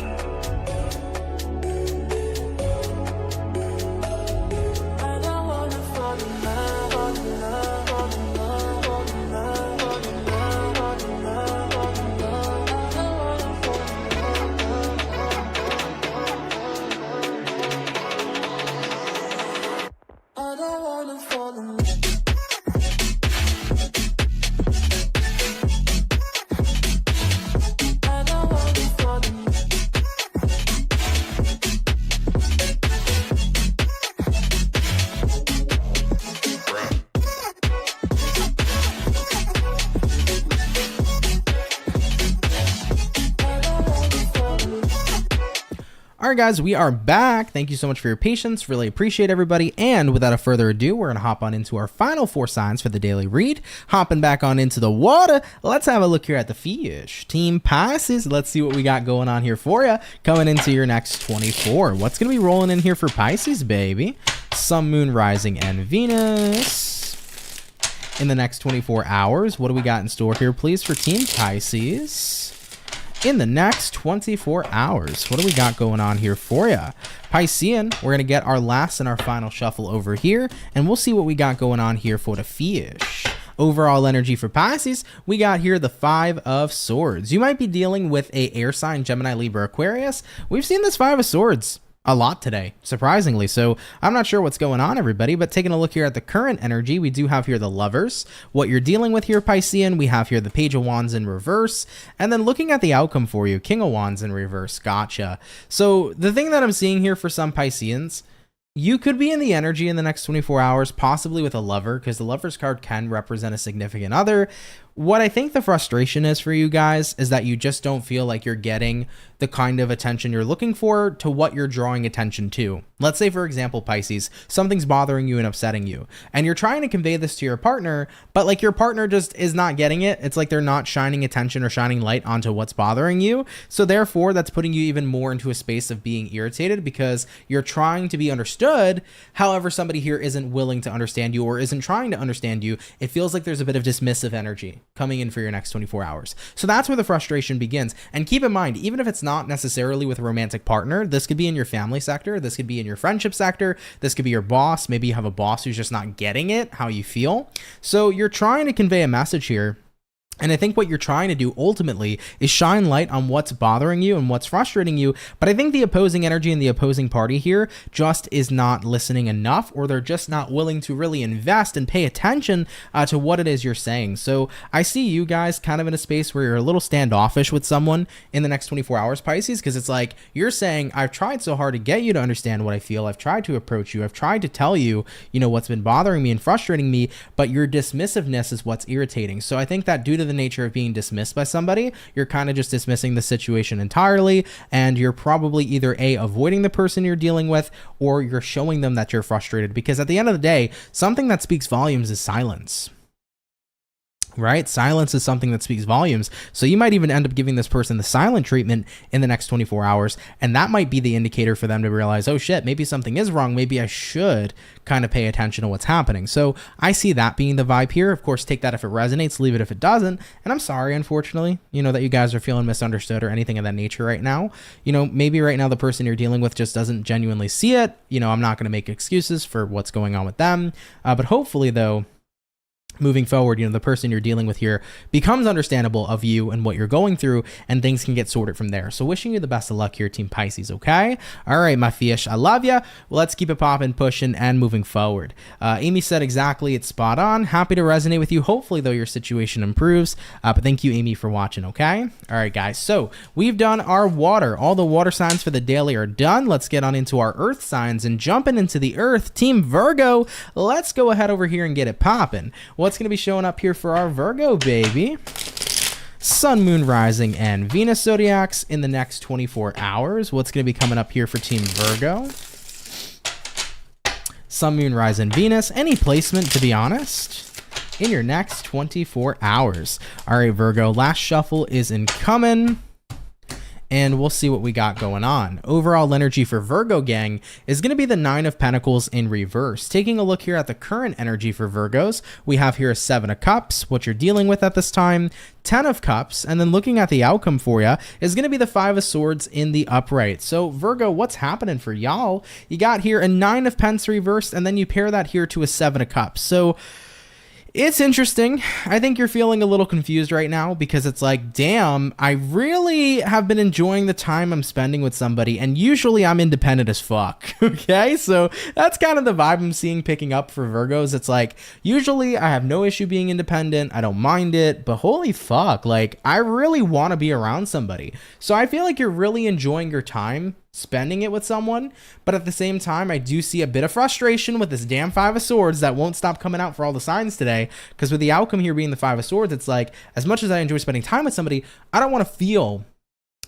All right, guys, we are back. Thank you so much for your patience. Really appreciate everybody. And without a further ado, we're going to hop on into our final 4 signs for the daily read. Hopping back on into the water. Let's have a look here at the fish. Team Pisces. Let's see what we got going on here for you coming into your next 24. What's going to be rolling in here for Pisces, baby? Sun, Moon, Rising, and Venus. In the next 24 hours, what do we got in store here, please, for Team Pisces? In the next 24 hours, what do we got going on here for you? Piscean, we're going to get our last and our final shuffle over here, and we'll see what we got going on here for the fish. Overall energy for Pisces, we got here the 5 of Swords. You might be dealing with a air sign, Gemini, Libra, Aquarius. We've seen this 5 of Swords a lot today, surprisingly. So I'm not sure what's going on, everybody, but taking a look here at the current energy, we do have here the Lovers. What you're dealing with here, Piscean, we have here the Page of Wands in reverse, and then looking at the outcome for you, King of Wands in reverse. Gotcha. So the thing that I'm seeing here for some Pisceans, you could be in the energy in the next 24 hours, possibly with a lover, because the Lover's card can represent a significant other. What I think the frustration is for you guys is that you just don't feel like you're getting the kind of attention you're looking for to what you're drawing attention to. Let's say, for example, Pisces, something's bothering you and upsetting you, and you're trying to convey this to your partner, but like your partner just is not getting it. It's like they're not shining attention or shining light onto what's bothering you. So therefore, that's putting you even more into a space of being irritated because you're trying to be understood. However, somebody here isn't willing to understand you or isn't trying to understand you. It feels like there's a bit of dismissive energy coming in for your next 24 hours. So that's where the frustration begins. And keep in mind, even if it's not necessarily with a romantic partner, this could be in your family sector, this could be in your friendship sector, this could be your boss. Maybe you have a boss who's just not getting it, how you feel. So you're trying to convey a message here And I think what you're trying to do ultimately is shine light on what's bothering you and what's frustrating you. But I think the opposing energy and the opposing party here just is not listening enough, or they're just not willing to really invest and pay attention to what it is you're saying. So I see you guys kind of in a space where you're a little standoffish with someone in the next 24 hours, Pisces, because it's like you're saying, I've tried so hard to get you to understand what I feel. I've tried to approach you. I've tried to tell you, what's been bothering me and frustrating me, but your dismissiveness is what's irritating. So I think that due to the nature of being dismissed by somebody, you're kind of just dismissing the situation entirely, and you're probably either avoiding the person you're dealing with, or you're showing them that you're frustrated, because at the end of the day, something that speaks volumes is silence. Right? Silence is something that speaks volumes. So you might even end up giving this person the silent treatment in the next 24 hours. And that might be the indicator for them to realize, oh shit, maybe something is wrong. Maybe I should kind of pay attention to what's happening. So I see that being the vibe here. Of course, take that if it resonates, leave it if it doesn't. And I'm sorry, unfortunately, that you guys are feeling misunderstood or anything of that nature right now. Maybe right now the person you're dealing with just doesn't genuinely see it. I'm not going to make excuses for what's going on with them. But hopefully though, moving forward, the person you're dealing with here becomes understandable of you and what you're going through, and things can get sorted from there. So wishing you the best of luck here, Team Pisces, okay? All right, my fish, I love ya. Well, let's keep it popping, pushing, and moving forward. Amy said exactly, it's spot on. Happy to resonate with you. Hopefully, though, your situation improves. But thank you, Amy, for watching, okay? All right, guys, so we've done our water. All the water signs for the daily are done. Let's get on into our earth signs, and jumping into the earth, Team Virgo, let's go ahead over here and get it popping. What's going to be showing up here for our Virgo, baby? Sun, Moon, Rising, and Venus zodiacs in the next 24 hours. What's going to be coming up here for Team Virgo? Sun, Moon, Rising, Venus. Any placement, to be honest, in your next 24 hours. All right, Virgo, last shuffle is incoming, and we'll see what we got going on. Overall energy for Virgo gang is going to be the 9 of Pentacles in reverse. Taking a look here at the current energy for Virgos, we have here a 7 of Cups, what you're dealing with at this time, 10 of Cups, and then looking at the outcome for you is going to be the 5 of Swords in the upright. So Virgo, what's happening for y'all? You got here a 9 of Pents reversed, and then you pair that here to a 7 of Cups. So it's interesting. I think you're feeling a little confused right now, because it's like, damn, I really have been enjoying the time I'm spending with somebody, and usually I'm independent as fuck. Okay, so that's kind of the vibe I'm seeing picking up for Virgos. It's like, usually I have no issue being independent. I don't mind it, but holy fuck, like I really want to be around somebody. So I feel like you're really enjoying your time spending it with someone, but at the same time I do see a bit of frustration with this damn 5 of Swords that won't stop coming out for all the signs today, because with the outcome here being the 5 of Swords, it's like, as much as I enjoy spending time with somebody, I don't want to feel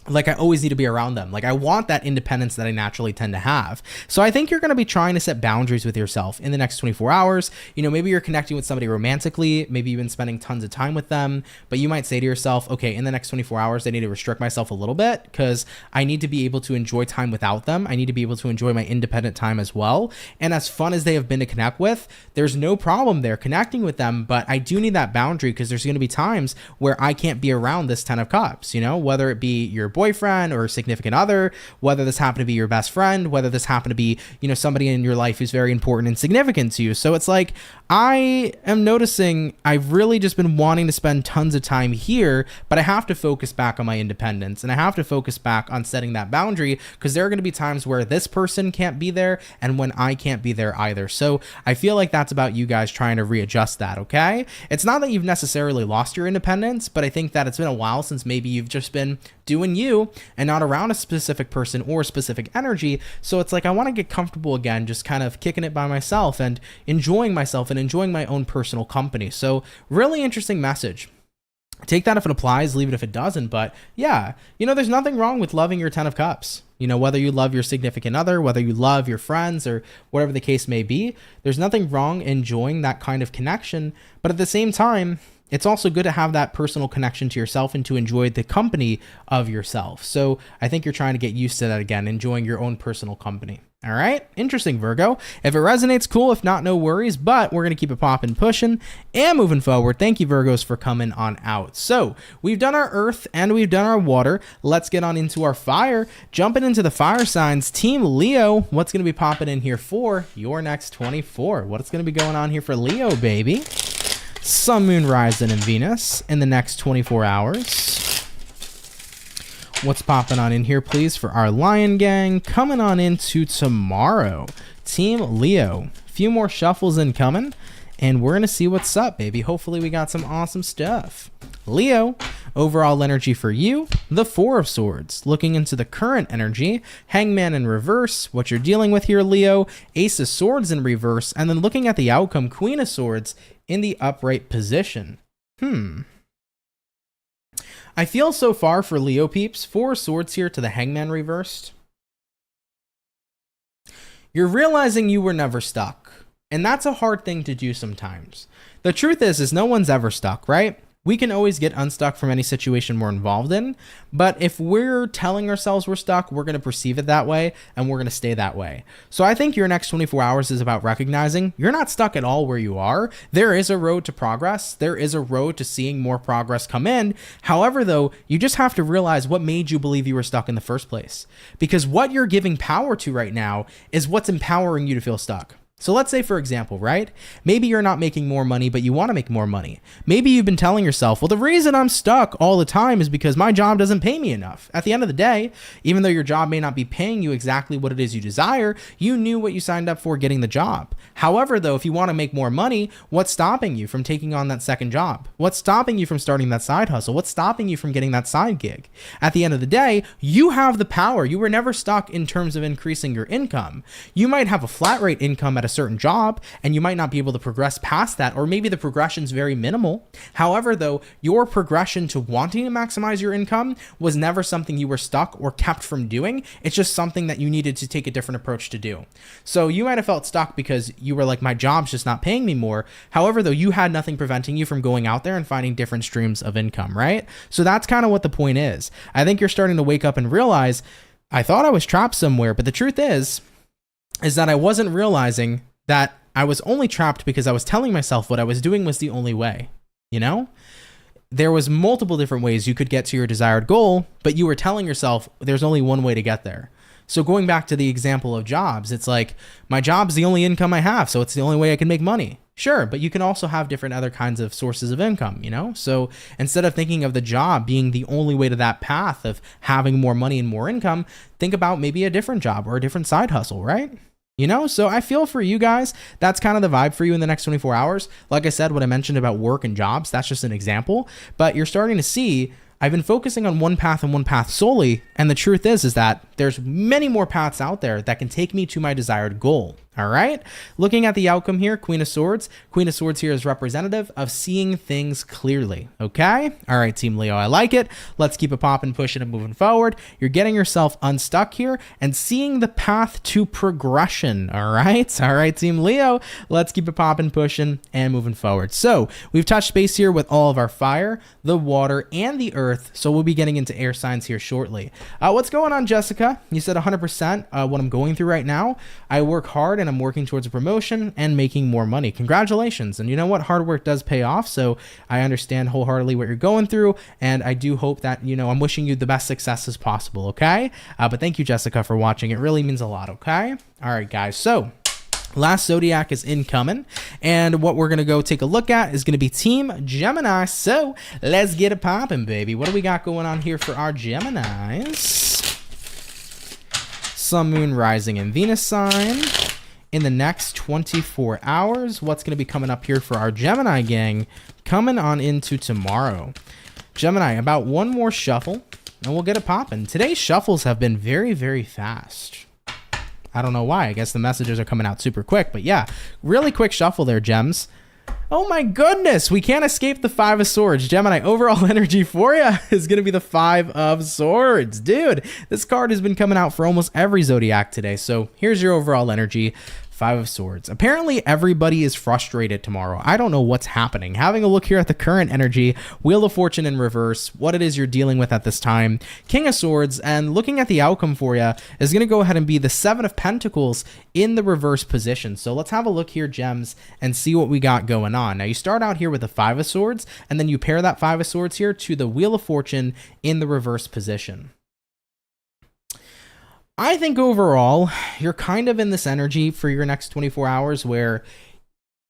like I always need to be around them. Like I want that independence that I naturally tend to have. So I think you're going to be trying to set boundaries with yourself in the next 24 hours. Maybe you're connecting with somebody romantically, maybe you've been spending tons of time with them, but you might say to yourself, okay, in the next 24 hours, I need to restrict myself a little bit, because I need to be able to enjoy time without them. I need to be able to enjoy my independent time as well. And as fun as they have been to connect with, there's no problem there connecting with them, but I do need that boundary, because there's going to be times where I can't be around this 10 of Cups, whether it be your boyfriend or significant other, whether this happened to be your best friend, whether this happened to be, somebody in your life who's very important and significant to you. So it's like, I am noticing I've really just been wanting to spend tons of time here, but I have to focus back on my independence, and I have to focus back on setting that boundary, because there are going to be times where this person can't be there and when I can't be there either. So I feel like that's about you guys trying to readjust that, okay? It's not that you've necessarily lost your independence, but I think that it's been a while since maybe you've just been doing you and not around a specific person or a specific energy. So it's like, I want to get comfortable again, just kind of kicking it by myself and enjoying myself and enjoying my own personal company. So really interesting message. Take that if it applies, leave it if it doesn't. But yeah, there's nothing wrong with loving your 10 of Cups. Whether you love your significant other, whether you love your friends, or whatever the case may be, there's nothing wrong enjoying that kind of connection. But at the same time, it's also good to have that personal connection to yourself and to enjoy the company of yourself. So I think you're trying to get used to that again, enjoying your own personal company. All right, interesting, Virgo. If it resonates, cool. If not, no worries, but we're going to keep it popping, pushing, and moving forward. Thank you, Virgos, for coming on out. So we've done our earth and we've done our water. Let's get on into our fire. Jumping into the fire signs, Team Leo, what's going to be popping in here for your next 24? What's going to be going on here for Leo, baby? Sun, Moon, Rising, and Venus in the next 24 hours. What's popping on in here, please, for our Lion Gang? Coming on into tomorrow. Team Leo. A few more shuffles incoming, and we're going to see what's up, baby. Hopefully we got some awesome stuff. Leo, overall energy for you, the Four of Swords. Looking into the current energy, Hangman in reverse, what you're dealing with here, Leo, Ace of Swords in reverse, and then looking at the outcome, Queen of Swords in the upright position. I feel so far for Leo peeps, Four of Swords here to the Hangman reversed. You're realizing you were never stuck, and that's a hard thing to do sometimes. The truth is no one's ever stuck, right? We can always get unstuck from any situation we're involved in, but if we're telling ourselves we're stuck, we're going to perceive it that way, and we're going to stay that way. So I think your next 24 hours is about recognizing you're not stuck at all where you are. There is a road to progress. There is a road to seeing more progress come in. However, though, you just have to realize what made you believe you were stuck in the first place. Because what you're giving power to right now is what's empowering you to feel stuck. So let's say, for example, right? Maybe you're not making more money, but you want to make more money. Maybe you've been telling yourself, well, the reason I'm stuck all the time is because my job doesn't pay me enough. At the end of the day, even though your job may not be paying you exactly what it is you desire, you knew what you signed up for getting the job. However, though, if you want to make more money, what's stopping you from taking on that second job? What's stopping you from starting that side hustle? What's stopping you from getting that side gig? At the end of the day, you have the power. You were never stuck in terms of increasing your income. You might have a flat rate income at a certain job, and you might not be able to progress past that, or maybe the progression's very minimal. However, though, your progression to wanting to maximize your income was never something you were stuck or kept from doing. It's just something that you needed to take a different approach to do. So you might have felt stuck because you were like, my job's just not paying me more. However, though, you had nothing preventing you from going out there and finding different streams of income, right? So that's kind of what the point is. I think you're starting to wake up and realize, I thought I was trapped somewhere, but the truth is that I wasn't realizing that I was only trapped because I was telling myself what I was doing was the only way, you know? There was multiple different ways you could get to your desired goal, but you were telling yourself there's only one way to get there. So going back to the example of jobs, it's like, my job's the only income I have, so it's the only way I can make money. Sure, but you can also have different other kinds of sources of income, you know? So instead of thinking of the job being the only way to that path of having more money and more income, think about maybe a different job or a different side hustle, right? You know, so I feel for you guys, that's kind of the vibe for you in the next 24 hours. Like I said, what I mentioned about work and jobs, that's just an example, but you're starting to see I've been focusing on one path and one path solely, and the truth is that there's many more paths out there that can take me to my desired goal. All right, looking at the outcome here, Queen of Swords. Queen of Swords here is representative of seeing things clearly. Okay, all right, Team Leo, I like it. Let's keep it popping, pushing, and moving forward. You're getting yourself unstuck here and seeing the path to progression. All right, Team Leo, let's keep it popping, pushing, and moving forward. So we've touched base here with all of our fire, the water, and the earth. So we'll be getting into air signs here shortly. What's going on, Jessica? You said 100%. What I'm going through right now, I work hard and I'm working towards a promotion and making more money. Congratulations. And you know what? Hard work does pay off. So I understand wholeheartedly what you're going through. And I do hope that, you know, I'm wishing you the best success as possible. Okay. But thank you, Jessica, for watching. It really means a lot. Okay. All right, guys. So last zodiac is incoming, and what we're going to go take a look at is going to be Team Gemini. So let's get it popping, baby. What do we got going on here for our Geminis? Sun, Moon, Rising, and Venus sign. In the next 24 hours, what's going to be coming up here for our Gemini gang coming on into tomorrow? Gemini, about one more shuffle, and we'll get it popping. Today's shuffles have been very, very fast. I don't know why. I guess the messages are coming out super quick, but yeah, really quick shuffle there, Gems. Oh my goodness, we can't escape the Five of Swords. Gemini, overall energy for you is going to be the Five of Swords. Dude, this card has been coming out for almost every zodiac today. So here's your overall energy. Five of Swords. Apparently everybody is frustrated tomorrow. I don't know what's happening. Having a look here at the current energy, Wheel of Fortune in reverse, what it is you're dealing with at this time, King of Swords, and looking at the outcome for you is going to go ahead and be the Seven of Pentacles in the reverse position. So let's have a look here, Gems, and see what we got going on. Now you start out here with the Five of Swords, and then you pair that Five of Swords here to the Wheel of Fortune in the reverse position. I think overall, you're kind of in this energy for your next 24 hours where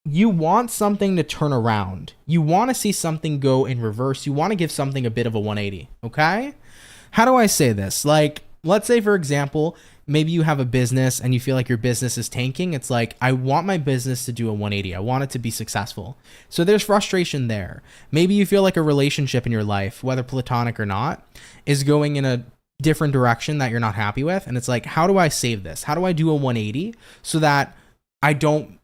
you want something to turn around. You want to see something go in reverse. You want to give something a bit of a 180, okay? How do I say this? Like, let's say, for example, maybe you have a business and you feel like your business is tanking. It's like, I want my business to do a 180. I want it to be successful. So there's frustration there. Maybe you feel like a relationship in your life, whether platonic or not, is going in a different direction that you're not happy with. And it's like, how do I save this? How do I do a 180 so that I don't,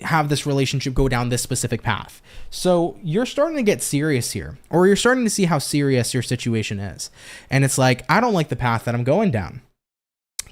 have this relationship go down this specific path? So you're starting to get serious here, or you're starting to see how serious your situation is. And it's like, I don't like the path that I'm going down.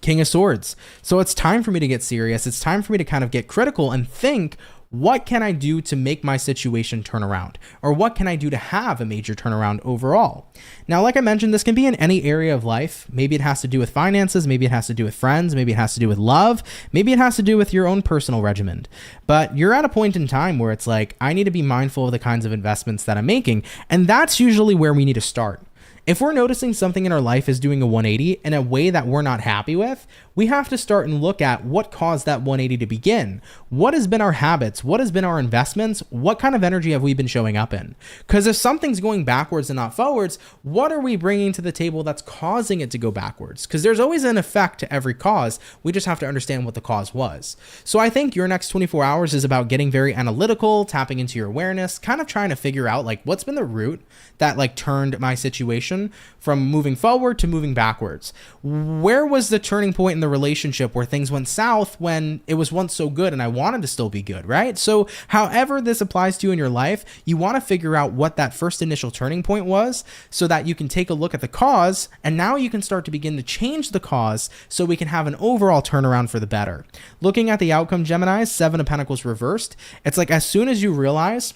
King of Swords. So it's time for me to get serious. It's time for me to kind of get critical and think, what can I do to make my situation turn around? Or what can I do to have a major turnaround overall? Now, like I mentioned, this can be in any area of life. Maybe it has to do with finances. Maybe it has to do with friends. Maybe it has to do with love. Maybe it has to do with your own personal regimen. But you're at a point in time where it's like, I need to be mindful of the kinds of investments that I'm making. And that's usually where we need to start. If we're noticing something in our life is doing a 180 in a way that we're not happy with, we have to start and look at what caused that 180 to begin. What has been our habits? What has been our investments? What kind of energy have we been showing up in? Because if something's going backwards and not forwards, what are we bringing to the table that's causing it to go backwards? Because there's always an effect to every cause. We just have to understand what the cause was. So I think your next 24 hours is about getting very analytical, tapping into your awareness, kind of trying to figure out like what's been the root that like turned my situation from moving forward to moving backwards. Where was the turning point in the relationship where things went south when it was once so good and I wanted to still be good, right? So however this applies to you in your life, you want to figure out what that first initial turning point was so that you can take a look at the cause, and now you can start to begin to change the cause so we can have an overall turnaround for the better. Looking at the outcome, Gemini, 7 of Pentacles reversed, it's like as soon as you realize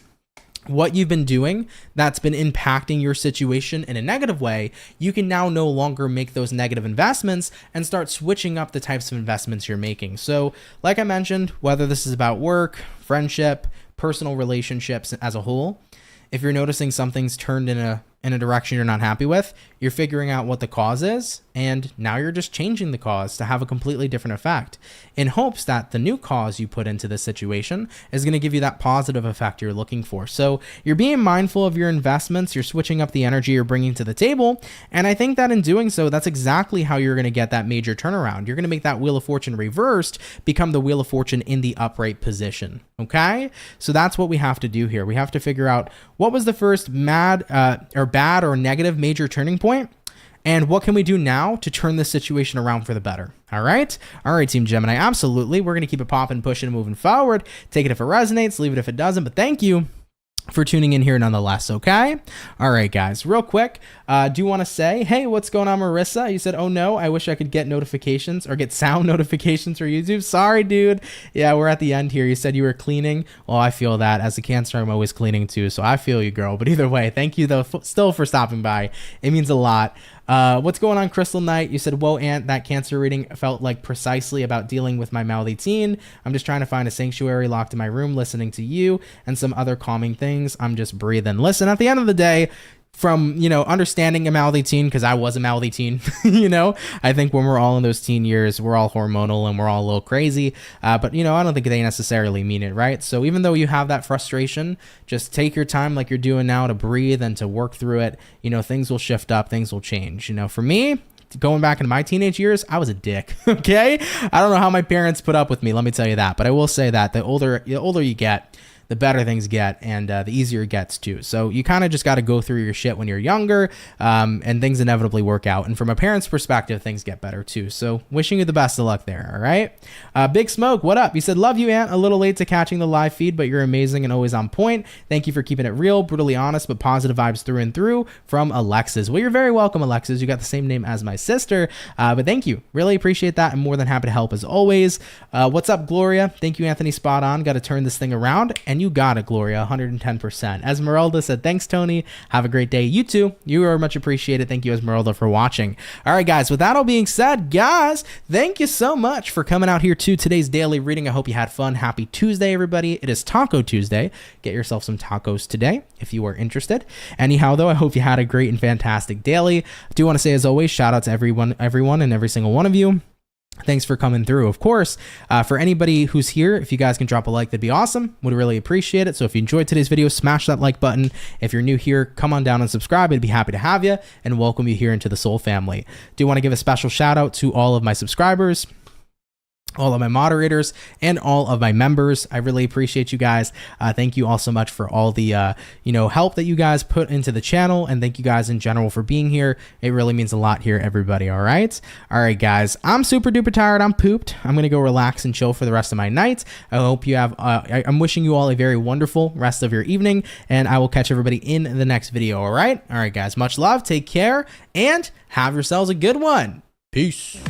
what you've been doing that's been impacting your situation in a negative way, you can now no longer make those negative investments and start switching up the types of investments you're making. So like I mentioned, whether this is about work, friendship, personal relationships as a whole, if you're noticing something's turned in a direction you're not happy with, you're figuring out what the cause is, and now you're just changing the cause to have a completely different effect in hopes that the new cause you put into this situation is going to give you that positive effect you're looking for. So you're being mindful of your investments, you're switching up the energy you're bringing to the table, and I think that in doing so, that's exactly how you're going to get that major turnaround. You're going to make that Wheel of Fortune reversed become the Wheel of Fortune in the upright position, okay? So that's what we have to do here. We have to figure out what was the first bad or negative major turning point, and what can we do now to turn this situation around for the better? All right, Team Gemini, absolutely. We're going to keep it popping, pushing, and moving forward. Take it if it resonates, leave it if it doesn't, but thank you for tuning in here nonetheless, okay? All right, guys, real quick, do want to say, hey, what's going on, Marissa? You said, oh no, I wish I could get notifications or get sound notifications for YouTube. Sorry, dude. Yeah, we're at the end here. You said you were cleaning. Well, I feel that. As a Cancer, I'm always cleaning too, so I feel you, girl. But either way, thank you, though, still for stopping by. It means a lot. What's going on, Crystal Knight? You said, whoa, Ant, that Cancer reading felt like precisely about dealing with my mouthy teen. I'm just trying to find a sanctuary locked in my room, listening to you and some other calming things. I'm just breathing. Listen, at the end of the day, from, understanding a mouthy teen, because I was a mouthy teen, I think when we're all in those teen years, we're all hormonal and we're all a little crazy. But, I don't think they necessarily mean it, right? So even though you have that frustration, just take your time like you're doing now to breathe and to work through it. Things will shift up, things will change. For me, going back into my teenage years, I was a dick. Okay. I don't know how my parents put up with me. Let me tell you that. But I will say that the older you get, the better things get, and the easier it gets too. So you kind of just got to go through your shit when you're younger, and things inevitably work out. And from a parent's perspective, things get better too. So wishing you the best of luck there. All right. Big Smoke, what up? You said, love you, Ant. A little late to catching the live feed, but you're amazing and always on point. Thank you for keeping it real, brutally honest, but positive vibes through and through. From Alexis. Well, you're very welcome, Alexis. You got the same name as my sister, but thank you. Really appreciate that. I'm more than happy to help as always. What's up, Gloria? Thank you, Anthony. Spot on. Got to turn this thing around, and you got it, Gloria. 110%. Esmeralda said, thanks, Tony. Have a great day. You too. You are much appreciated. Thank you, Esmeralda, for watching. All right, guys, with that all being said, guys, thank you so much for coming out here to today's daily reading. I hope you had fun. Happy Tuesday, everybody. It is Taco Tuesday. Get yourself some tacos today if you are interested. Anyhow, though, I hope you had a great and fantastic daily. I do want to say, as always, shout out to everyone and every single one of you. Thanks for coming through. Of course, for anybody who's here, if you guys can drop a like, that'd be awesome. Would really appreciate it. So if you enjoyed today's video, smash that like button. If you're new here, come on down and subscribe. I'd be happy to have you and welcome you here into the Soul family. Do want to give a special shout out to all of my subscribers, all of my moderators, and all of my members. I really appreciate you guys. Thank you all so much for all the help that you guys put into the channel, and thank you guys in general for being here. It really means a lot here, everybody. All right guys, I'm super duper tired. I'm pooped. I'm gonna go relax and chill for the rest of my night. I hope you have I'm wishing you all a very wonderful rest of your evening, and I will catch everybody in the next video. All right guys, much love, take care, and have yourselves a good one. Peace.